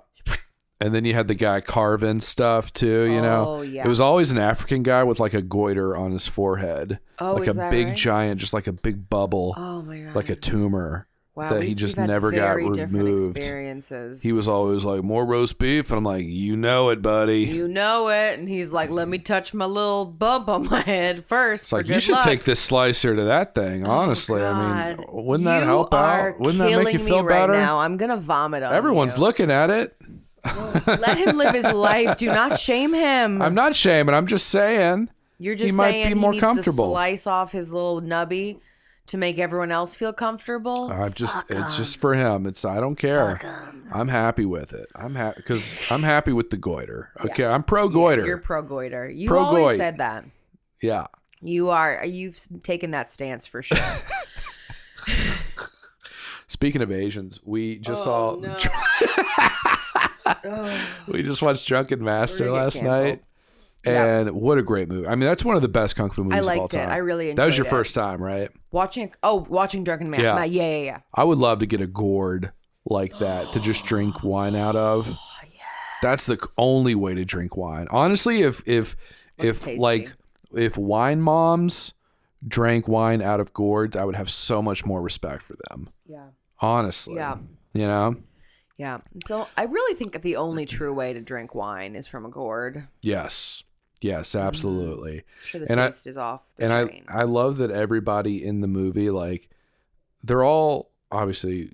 And then you had the guy carving stuff too, Oh, yeah. It was always an African guy with like a goiter on his forehead. Oh, like is a that big right? giant, just like a big bubble. Oh my god. Like a tumor. Wow, that he just never got different removed. Experiences. He was always like, more roast beef. And I'm like, you know it, buddy. You know it. And he's like, let me touch my little bump on my head first. It's like, you should take this slicer to that thing, honestly. I mean, wouldn't that help out? Wouldn't that make you feel better? Right now. I'm going to vomit on Everyone's you. looking at it. Let him live his life. Do not shame him. I'm not shaming. I'm just saying. You're just he saying might be more he needs comfortable. to slice off his little nubby to make everyone else feel comfortable. It's just for him. I don't care. I'm happy with it. I'm happy because I'm happy with the goiter. Okay, I'm pro goiter. You're pro goiter. You Pro always goit. said that. Yeah. You are. You've taken that stance for sure. Speaking of Asians, we just saw. No. We just watched Drunken Master last canceled. night. And what a great movie. I mean, that's one of the best Kung Fu movies of all time. I really enjoyed it. That was your first time, right? Watching Drunken Master. Yeah. I would love to get a gourd like that to just drink wine out of. Oh, yes. That's the only way to drink wine. Honestly, if wine moms drank wine out of gourds, I would have so much more respect for them. Yeah. Honestly. Yeah. You know? Yeah. So I really think the only true way to drink wine is from a gourd. Yes, absolutely. I'm sure the taste is off the train. I love that everybody in the movie, like, they're all obviously,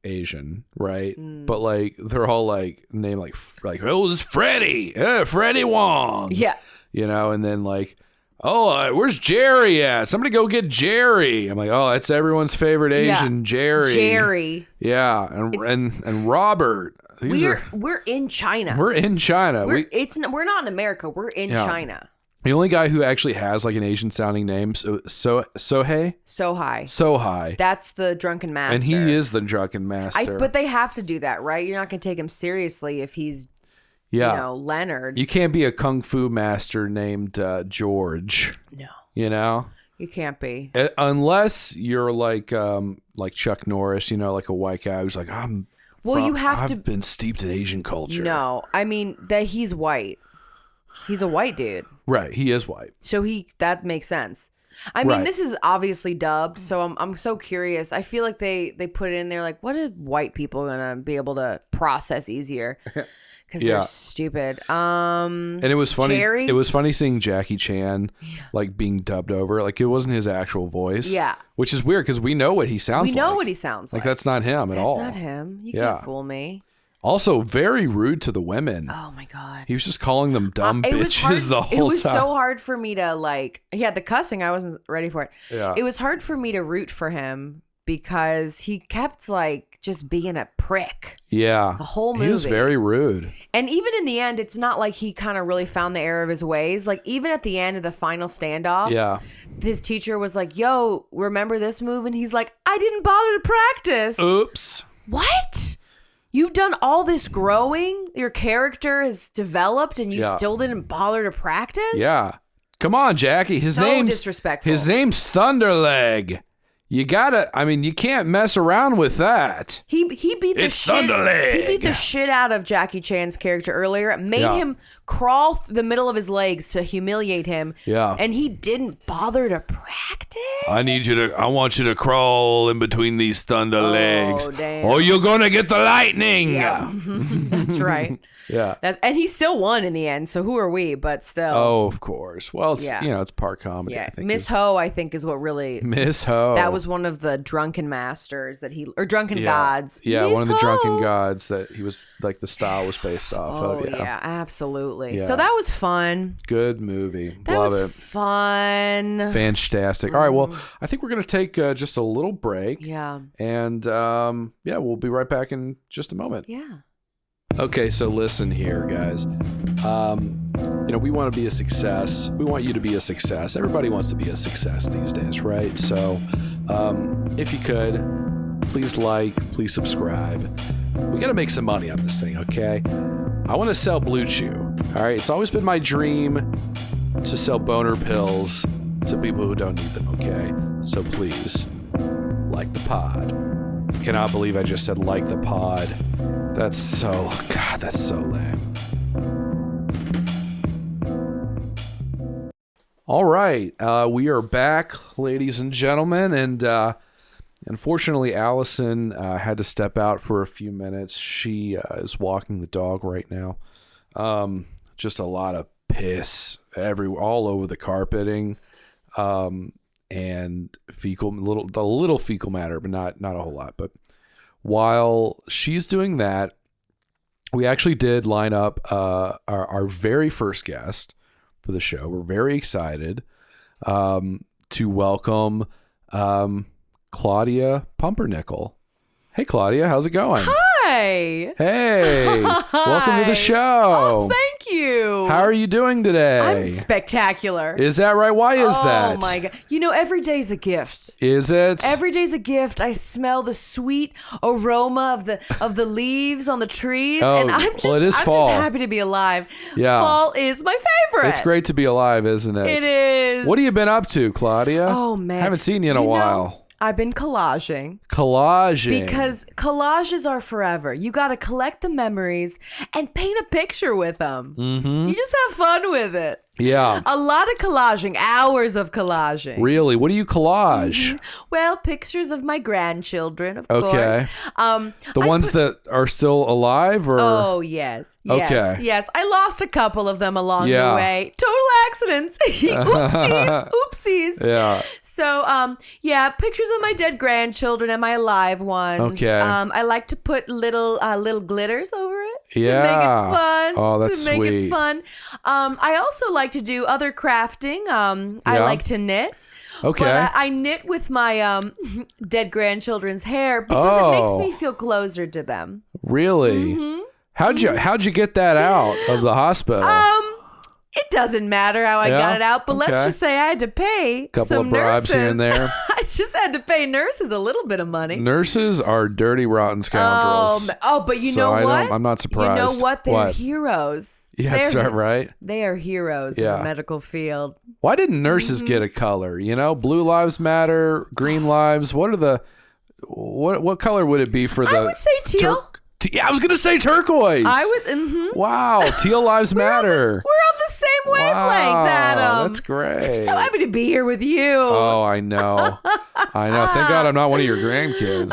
Asian, right? But like they're all like named like oh, this is Freddie. Freddie Wong. Yeah. And then like, oh, where's Jerry at? Somebody go get Jerry. I'm like, oh, that's everyone's favorite Asian, Jerry. Jerry. Yeah, and Robert. We're in China. We're in China. We're not in America. We're in China. The only guy who actually has like an Asian sounding name, Sohei. Sohei. That's the Drunken Master. And he is the Drunken Master. But they have to do that, right? You're not going to take him seriously if he's, Leonard. You can't be a kung fu master named George. No. You can't be. Unless you're like Chuck Norris, like a white guy who's like, I've been steeped in Asian culture. No, I mean that he's white. He's a white dude. Right, he is white. So that makes sense. I mean, This is obviously dubbed, so I'm so curious. I feel like they put it in there like, what are white people gonna be able to process easier? Because they're stupid. And it was funny. Jerry? It was funny seeing Jackie Chan like being dubbed over. Like it wasn't his actual voice. Yeah. Which is weird because we know what he sounds like. We know what he sounds like. Like that's not him at all. That's not him. You can't fool me. Also, very rude to the women. Oh my God. He was just calling them dumb bitches the whole time. It was so hard for me to the cussing, I wasn't ready for it. Yeah. It was hard for me to root for him because he kept just being a prick. Yeah. The whole movie. He was very rude. And even in the end, it's not like he kind of really found the error of his ways. Like even at the end of the final standoff, his teacher was like, yo, remember this move? And he's like, I didn't bother to practice. Oops. What? You've done all this growing, your character has developed, and you still didn't bother to practice? Yeah. Come on, Jackie. His name's disrespectful. His name's Thunderleg. You can't mess around with that. He beat the shit out of Jackie Chan's character earlier. Made him crawl the middle of his legs to humiliate him. Yeah. And he didn't bother to practice. I want you to crawl in between these thunder legs. Damn. Or you're gonna get the lightning. Yeah. That's right. Yeah. And he still won in the end, so who are we? But still. Oh, of course. Well, it's it's part comedy. Yeah. Miss Ho, I think, is what really Miss Ho. That was one of the drunken masters or drunken gods. Yeah, Miss one of the Ho. drunken gods that he was like the style was based off of. Yeah, absolutely. Yeah. So that was fun. Good movie. That Love was it. fun. Fantastic. All right, well, I think we're going to take just a little break. Yeah. And we'll be right back in just a moment. Yeah. Okay, so listen here, guys. We want to be a success. We want you to be a success. Everybody wants to be a success these days, right? So if you could, please please subscribe. We got to make some money on this thing, okay? I want to sell Blue Chew. All right, it's always been my dream to sell boner pills to people who don't need them, okay? So please, like the pod. I cannot believe I just said like the pod. That's so lame. All right, we are back, ladies and gentlemen, and unfortunately, Allison had to step out for a few minutes. She is walking the dog right now. Just a lot of piss all over the carpeting, and little fecal matter, but not a whole lot. But while she's doing that, we actually did line up our very first guest for the show. We're very excited to welcome Claudia Pumpernickel. Hey, Claudia, how's it going? Hi. Hey, welcome to the show. Oh, thank you. How are you doing today? I'm spectacular. Is that right? Why is that? Oh my God. Every day's a gift. Is it? Every day's a gift. I smell the sweet aroma of the leaves on the trees, and I'm just it is fall. just happy to be alive. Yeah. Fall is my favorite. It's great to be alive, isn't it? It is. What have you been up to, Claudia? Oh man, I haven't seen you in a while. I've been collaging. Collaging. Because collages are forever. You got to collect the memories and paint a picture with them. Mm-hmm. You just have fun with it. Yeah. A lot of collaging, hours of collaging. Really? What do you collage? Mm-hmm. Well, pictures of my grandchildren, of Okay. course. The ones that are still alive, or? Oh, yes. Okay. Yes. I lost a couple of them along Yeah. the way. Total accidents. Oopsies. Yeah. So, pictures of my dead grandchildren and my alive ones. Okay. I like to put little glitters over it to make it Yeah. fun. Oh, that's to make sweet. it fun. I also like to do other crafting. I Yeah. like to knit. Okay. But I knit with my dead grandchildren's hair because it makes me feel closer to them. Really? Mm-hmm. How'd you get that out of the hospital? It doesn't matter how I got it out, but let's Okay. just say I had to pay Couple some of bribes nurses. here and there. I just had to pay nurses a little bit of money. Nurses are dirty, rotten scoundrels. But you So know I what? don't- I'm not surprised. You know what? They're What? heroes. Yeah, that's right. They are heroes in Yeah. the medical field. Why didn't nurses get a color? Blue lives matter, green lives. What are the what color would it be for the? I would say teal. Yeah, I was gonna say turquoise. I would. Mm-hmm. Wow, teal lives matter. We're on the same wavelength, Wow, Adam. that's great. I'm so happy to be here with you. Oh, I know. Thank God I'm not one of your grandkids.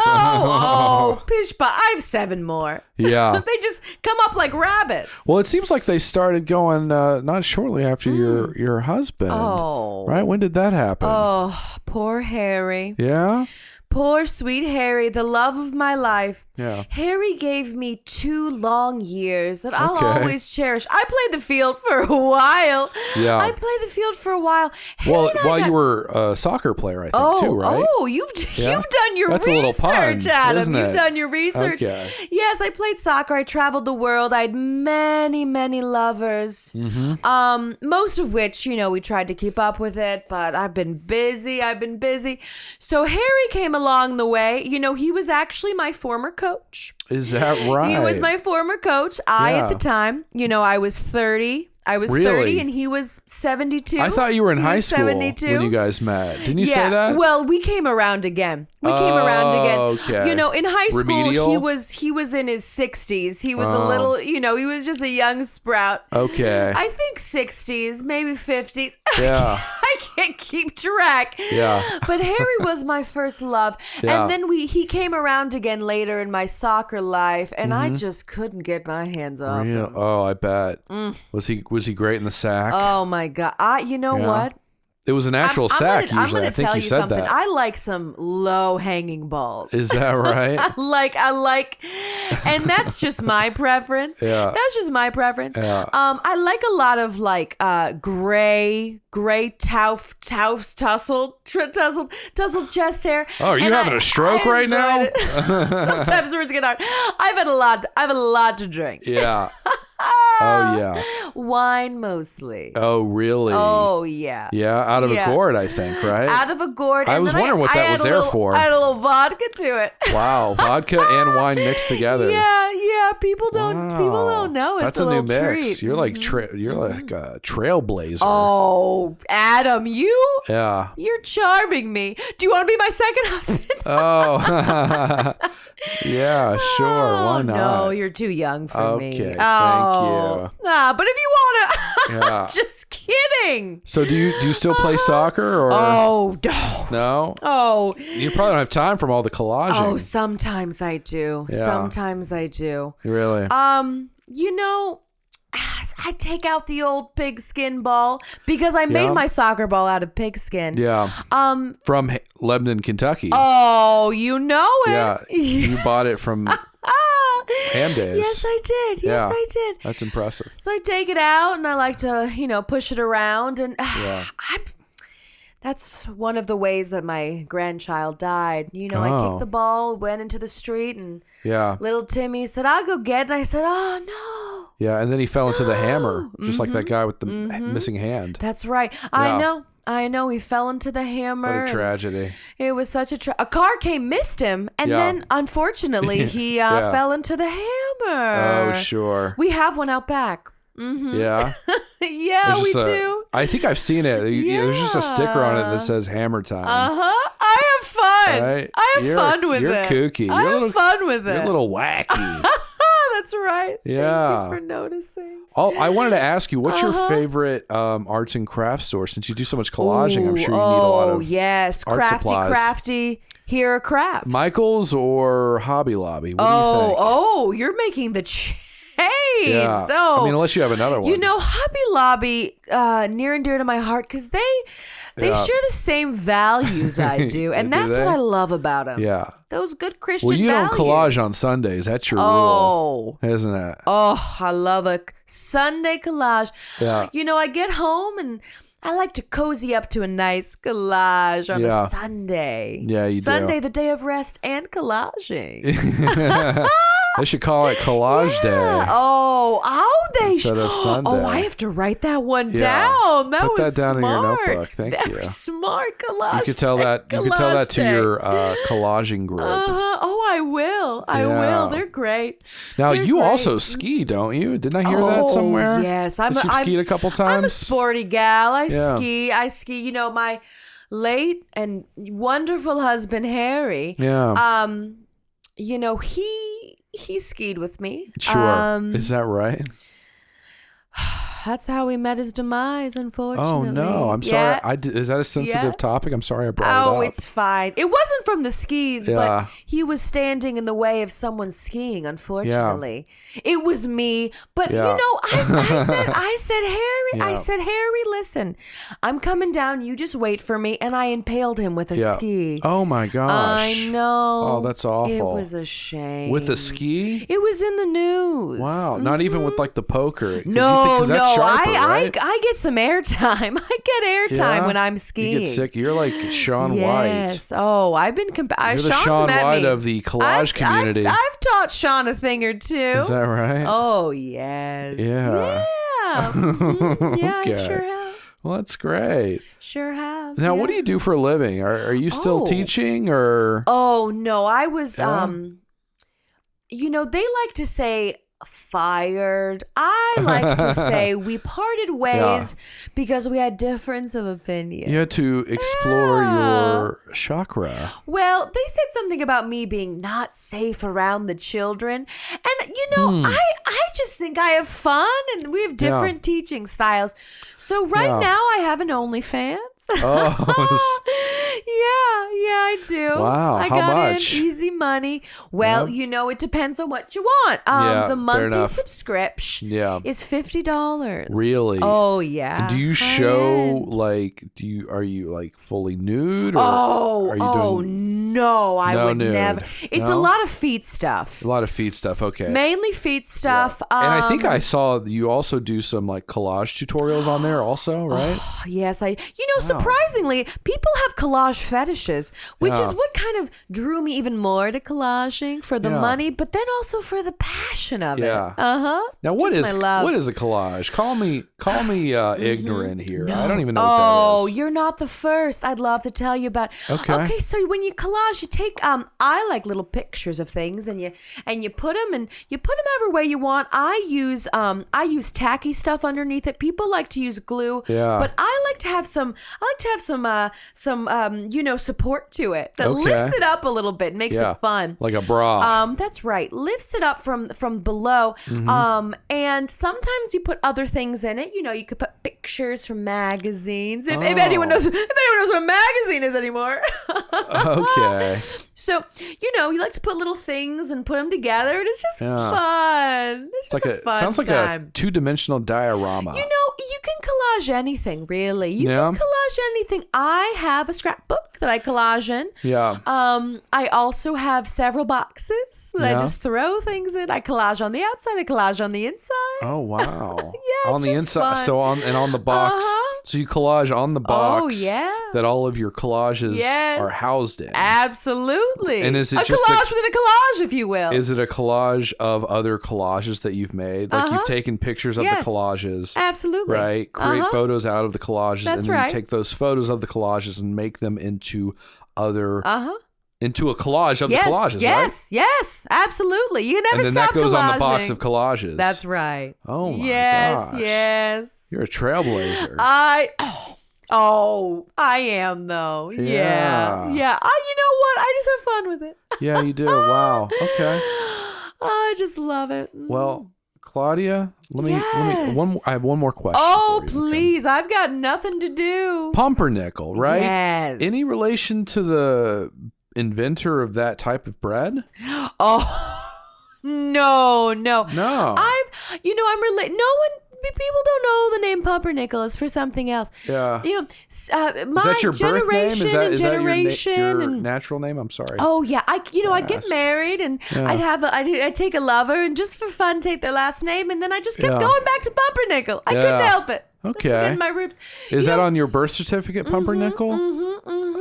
Pish, but I have 7 more. Yeah. They just come up like rabbits. Well, it seems like they started going not shortly after your husband. Oh. Right? When did that happen? Oh, poor Harry. Yeah? Poor sweet Harry, the love of my life. Yeah. Harry gave me 2 long years that I'll Okay. always cherish. I played the field for a while. Yeah. I played the field for a while. Harry Well, and I while got- you were a soccer player, I think, too, right? You've Yeah? done your That's a little research, pun, Adam. isn't You've it? done your research. Okay. Yes, I played soccer. I traveled the world. I had many, many lovers. Mm-hmm. Most of which, we tried to keep up with it, but I've been busy. So Harry came along the way. He was actually my former coach. Is that right? He was my former coach. At the time, I was 30. I was Really? 30 and he was 72. I thought you were in He high was school 72. when you guys met. Didn't you say that? Well, we came around again. Okay. In high school, Remedial? he was in his 60s. He was a little, he was just a young sprout. Okay. I think 60s, maybe 50s. Yeah. I can't keep track. Yeah. But Harry was my first love. Yeah. And then he came around again later in my soccer life, and I just couldn't get my hands off him. Yeah. Oh, I bet. Was he great in the sack? Oh my God. You know Yeah. what? It was an actual I'm sack gonna usually. I think tell you you said something. that. I like some low hanging balls. Is that right? I like, and that's just my preference. Yeah. That's just my preference. Yeah. I like a lot of gray tussled chest hair. Oh, are you And having a stroke I right now? enjoyed it. Sometimes words get hard. I have a lot to drink. Yeah. Oh yeah. Wine mostly. Oh really? Oh yeah. Yeah, out of Yeah. a gourd, I think, right? Out of a gourd. I and was then wondering what that had was a there little- for. I had a little vodka to it. Wow, vodka and wine mixed together. Yeah. People don't know. It's That's a a new little mix. treat. You're like you're like a trailblazer. Oh, Adam, Yeah. you're charming me. Do you want to be my second husband? Oh. Yeah, sure. Why not? No, you're too young for me. Okay, thank you. But if you want to, Yeah. I'm just kidding. So do you still play soccer or Oh no. no? Oh. You probably don't have time from all the collaging. Oh, sometimes I do. Yeah. Sometimes I do. Really? I take out the old pigskin ball because I made Yeah. my soccer ball out of pigskin. Yeah. From Lebanon, Kentucky. Oh, you know it. Yeah. You bought it from Ham Days. Yes, I did. Yeah. Yes, I did. That's impressive. So I take it out and I like to, push it around. And that's one of the ways that my grandchild died. I Oh. kicked the ball, went into the street, and Yeah. little Timmy said, I'll go get it. And I said, oh, no. Yeah, and then he fell into the hammer, just like that guy with the missing hand. That's right. Yeah. I know. He fell into the hammer. What a tragedy. It was such a car came, missed him, and then unfortunately he fell into the hammer. Oh, sure. We have one out back. Yeah. Yeah, we do. I think I've seen it. There's just a sticker on it that says hammer time. I have fun. Right? I have fun with you're it. Kooky. I have fun with it. You're a little wacky. That's right. Yeah. Thank you for noticing. Oh, I wanted to ask you, what's your favorite arts and crafts store? Since you do so much collaging, I'm sure you need a lot of yes, art supplies. crafty. Here are crafts. Michael's or Hobby Lobby? What do you think? Oh, you're making the change. Yeah. Oh, I mean, unless you have another one. You know, Hobby Lobby, near and dear to my heart, because they share the same values I do, and that's what I love about them. Yeah. Those good Christian values. Well, you values. don't collage on Sundays. That's your rule, isn't it? Oh, I love a Sunday collage. Yeah. You know, I get home and I like to cozy up to a nice collage on a Sunday. Yeah, you Sunday, do. the day of rest and collaging. They should call it Collage Day. Oh, they should. Instead of Sunday. Oh, I have to write that one down. That Put was that down smart. in your notebook. Thank you. Smart collage. You could tell that. You could tell that to your collaging group. Oh, I will. I will. They're great. Now They're you great. also ski, don't you? Didn't I hear that somewhere? Yes, You've skied a couple times. I'm a sporty gal. I ski. You know, my late and wonderful husband Harry. Yeah. You know, he skied with me. Sure. Is that right? That's how he met his demise, unfortunately. Oh, no. I'm sorry. Is that a sensitive topic? I'm sorry I brought it up. Oh, it's fine. It wasn't from the skis, but he was standing in the way of someone skiing, unfortunately. It was me. But, you know, I said, Harry, listen, I'm coming down. You just wait for me. And I impaled him with a ski. Oh, my gosh. I know. Oh, that's awful. It was a shame. With a ski? It was in the news. Wow. Not even with like the poker. No. Sharper, right? I get some airtime. I get airtime when I'm skiing. You get sick. You're like Sean White. Yes. Oh, I've been You're the Sean's Sean met White me. of the collage community. I've taught Sean a thing or two. Is that right? Oh, yes. Yeah. Yeah. Yeah, Okay. I sure have. Well, that's great. Sure have. Now, what do you do for a living? Are you still teaching or? Oh, no. I was, you know, they like to say fired. I like to say we parted ways because we had difference of opinion. You had to explore your chakra. Well, they said something about me being not safe around the children. And, you know, I just think I have fun and we have different teaching styles. So right now I have an OnlyFans. Oh. Yeah, I do. Wow. I How got much? in easy money. Well, you know, it depends on what you want. The monthly subscription is $50. Really? Oh, yeah. And do you show are you like fully nude or are you doing no, I would nude. never. It's a lot of feet stuff. A lot of feet stuff, okay. Mainly feet stuff. And I think I saw you also do some like collage tutorials on there also, right? Oh, yes, surprisingly, people have collage fetishes, which is what kind of drew me even more to collaging for the money, but then also for the passion of it. Now, what is a collage? Call me ignorant here. I don't even know what that is. Oh, you're not the first. I'd love to tell you about. Okay, so when you collage, you take I like little pictures of things, and you put them every way you want. I use tacky stuff underneath it. People like to use glue, but I like to have some support to it that lifts it up a little bit, makes it fun, like a bra. That's right, lifts it up from below. And sometimes you put other things in it. You know, you could put pictures from magazines. If anyone knows what a magazine is anymore. Okay. So, you know, you like to put little things and put them together, and it's just fun. It's just a fun sounds like time. a two-dimensional diorama. You know, you can collage anything, really. You can collage anything. I have a scrapbook that I collage in. Yeah. I also have several boxes that I just throw things in. I collage on the outside. I collage on the inside. Oh, wow. Yeah, on the inside. Fun. So on the box. So you collage on the box. Oh, yeah. That all of your collages are housed in. Absolutely. Absolutely. And is it a just collage within a collage, if you will? Is it a collage of other collages that you've made? Like you've taken pictures of the collages. Absolutely. Right? Create photos out of the collages. That's and then right. take those photos of the collages and make them into other... Into a collage of the collages, right? Yes, absolutely. You can never stop. And then stop that goes collaging. on the box of collages. That's right. Oh my gosh. gosh. Yes. You're a trailblazer. I am though. Yeah. You know what? I just have fun with it. Yeah, you do. Wow. Okay. I just love it. Well, Claudia, let me I have one more question. Oh, for you. please. I've got nothing to do. Pumpernickel, right? Yes. Any relation to the inventor of that type of bread? Oh, no. No. People don't know the name Pumpernickel is for something else. Yeah. My is that your birth name? Is that your natural name? I'm sorry. Oh yeah. I'd get married and I'd take a lover and just for fun take their last name and then I just kept going back to Pumpernickel. I couldn't help it. Okay. That's again my roots. Is that on your birth certificate, Pumpernickel?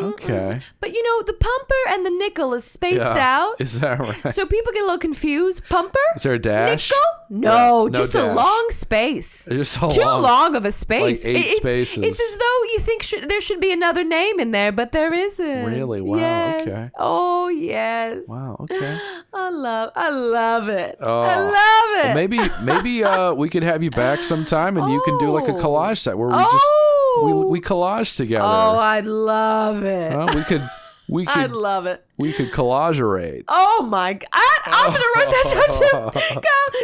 Okay. But the pumper and the nickel is spaced out. Is that right? So people get a little confused. Pumper? Is there a dash? Nickel? No, just dash. a long space. Just Too long of a space. Like 8 spaces. It's as though you think there should be another name in there, but there isn't. Really? Wow. Yes. Okay. Oh, yes. Wow. Okay. I love it. Oh. I love it. Well, maybe we could have you back sometime and you can do like a collage set where we collage together. Oh, I'd love it. I'd love it. We could collagerate. Oh my God! I'm gonna write that down too.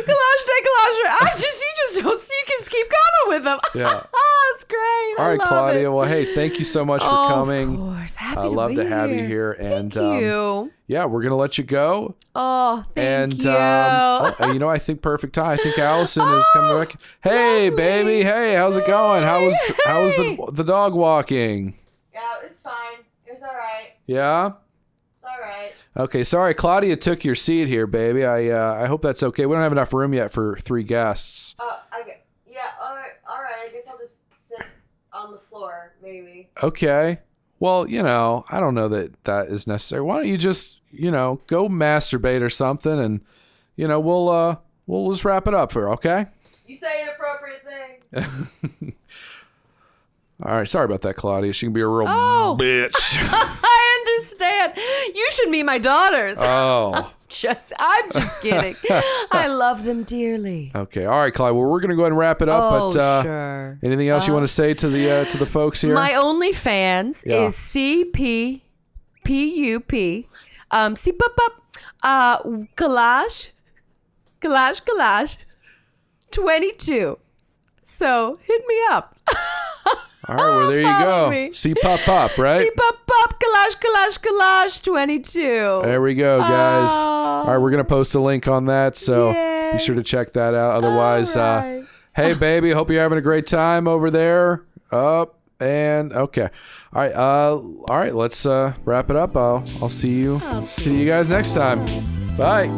Collage day, collage. You can just keep going with them. Yeah, that's great. All right, Claudia. It. Well, hey, thank you so much for coming. Of course, happy I love to have you here. Thank you. Yeah, we're gonna let you go. Oh, thank you. I think perfect time. I think Allison is coming back. Hey, lovely. Baby. Hey, how's it going? How was the dog walking? Yeah, it's fine. It was all right. Yeah. It's all right. Okay, sorry, Claudia took your seat here, baby. I hope that's okay. We don't have enough room yet for 3 guests. All right. I guess I'll just sit on the floor, maybe. Okay. Well, I don't know that is necessary. Why don't you just, go masturbate or something, and, we'll just wrap it up okay? You say inappropriate things. All right, sorry about that, Claudia. She can be a real bitch. I understand. You should meet my daughters. Oh. I'm just kidding. I love them dearly. Okay, all right, Claudia. Well, we're gonna go ahead and wrap it up. But sure. Anything else you want to say to the folks here? My OnlyFans is CPPUP. Collage 22. So hit me up. All right, well, there you go. Me. See pop, right? See pop, collage 22. There we go, guys. All right, we're going to post a link on that, so be sure to check that out. Otherwise, hey, baby, hope you're having a great time over there. Okay. All right, let's wrap it up. I'll see you. See you guys next time. Bye.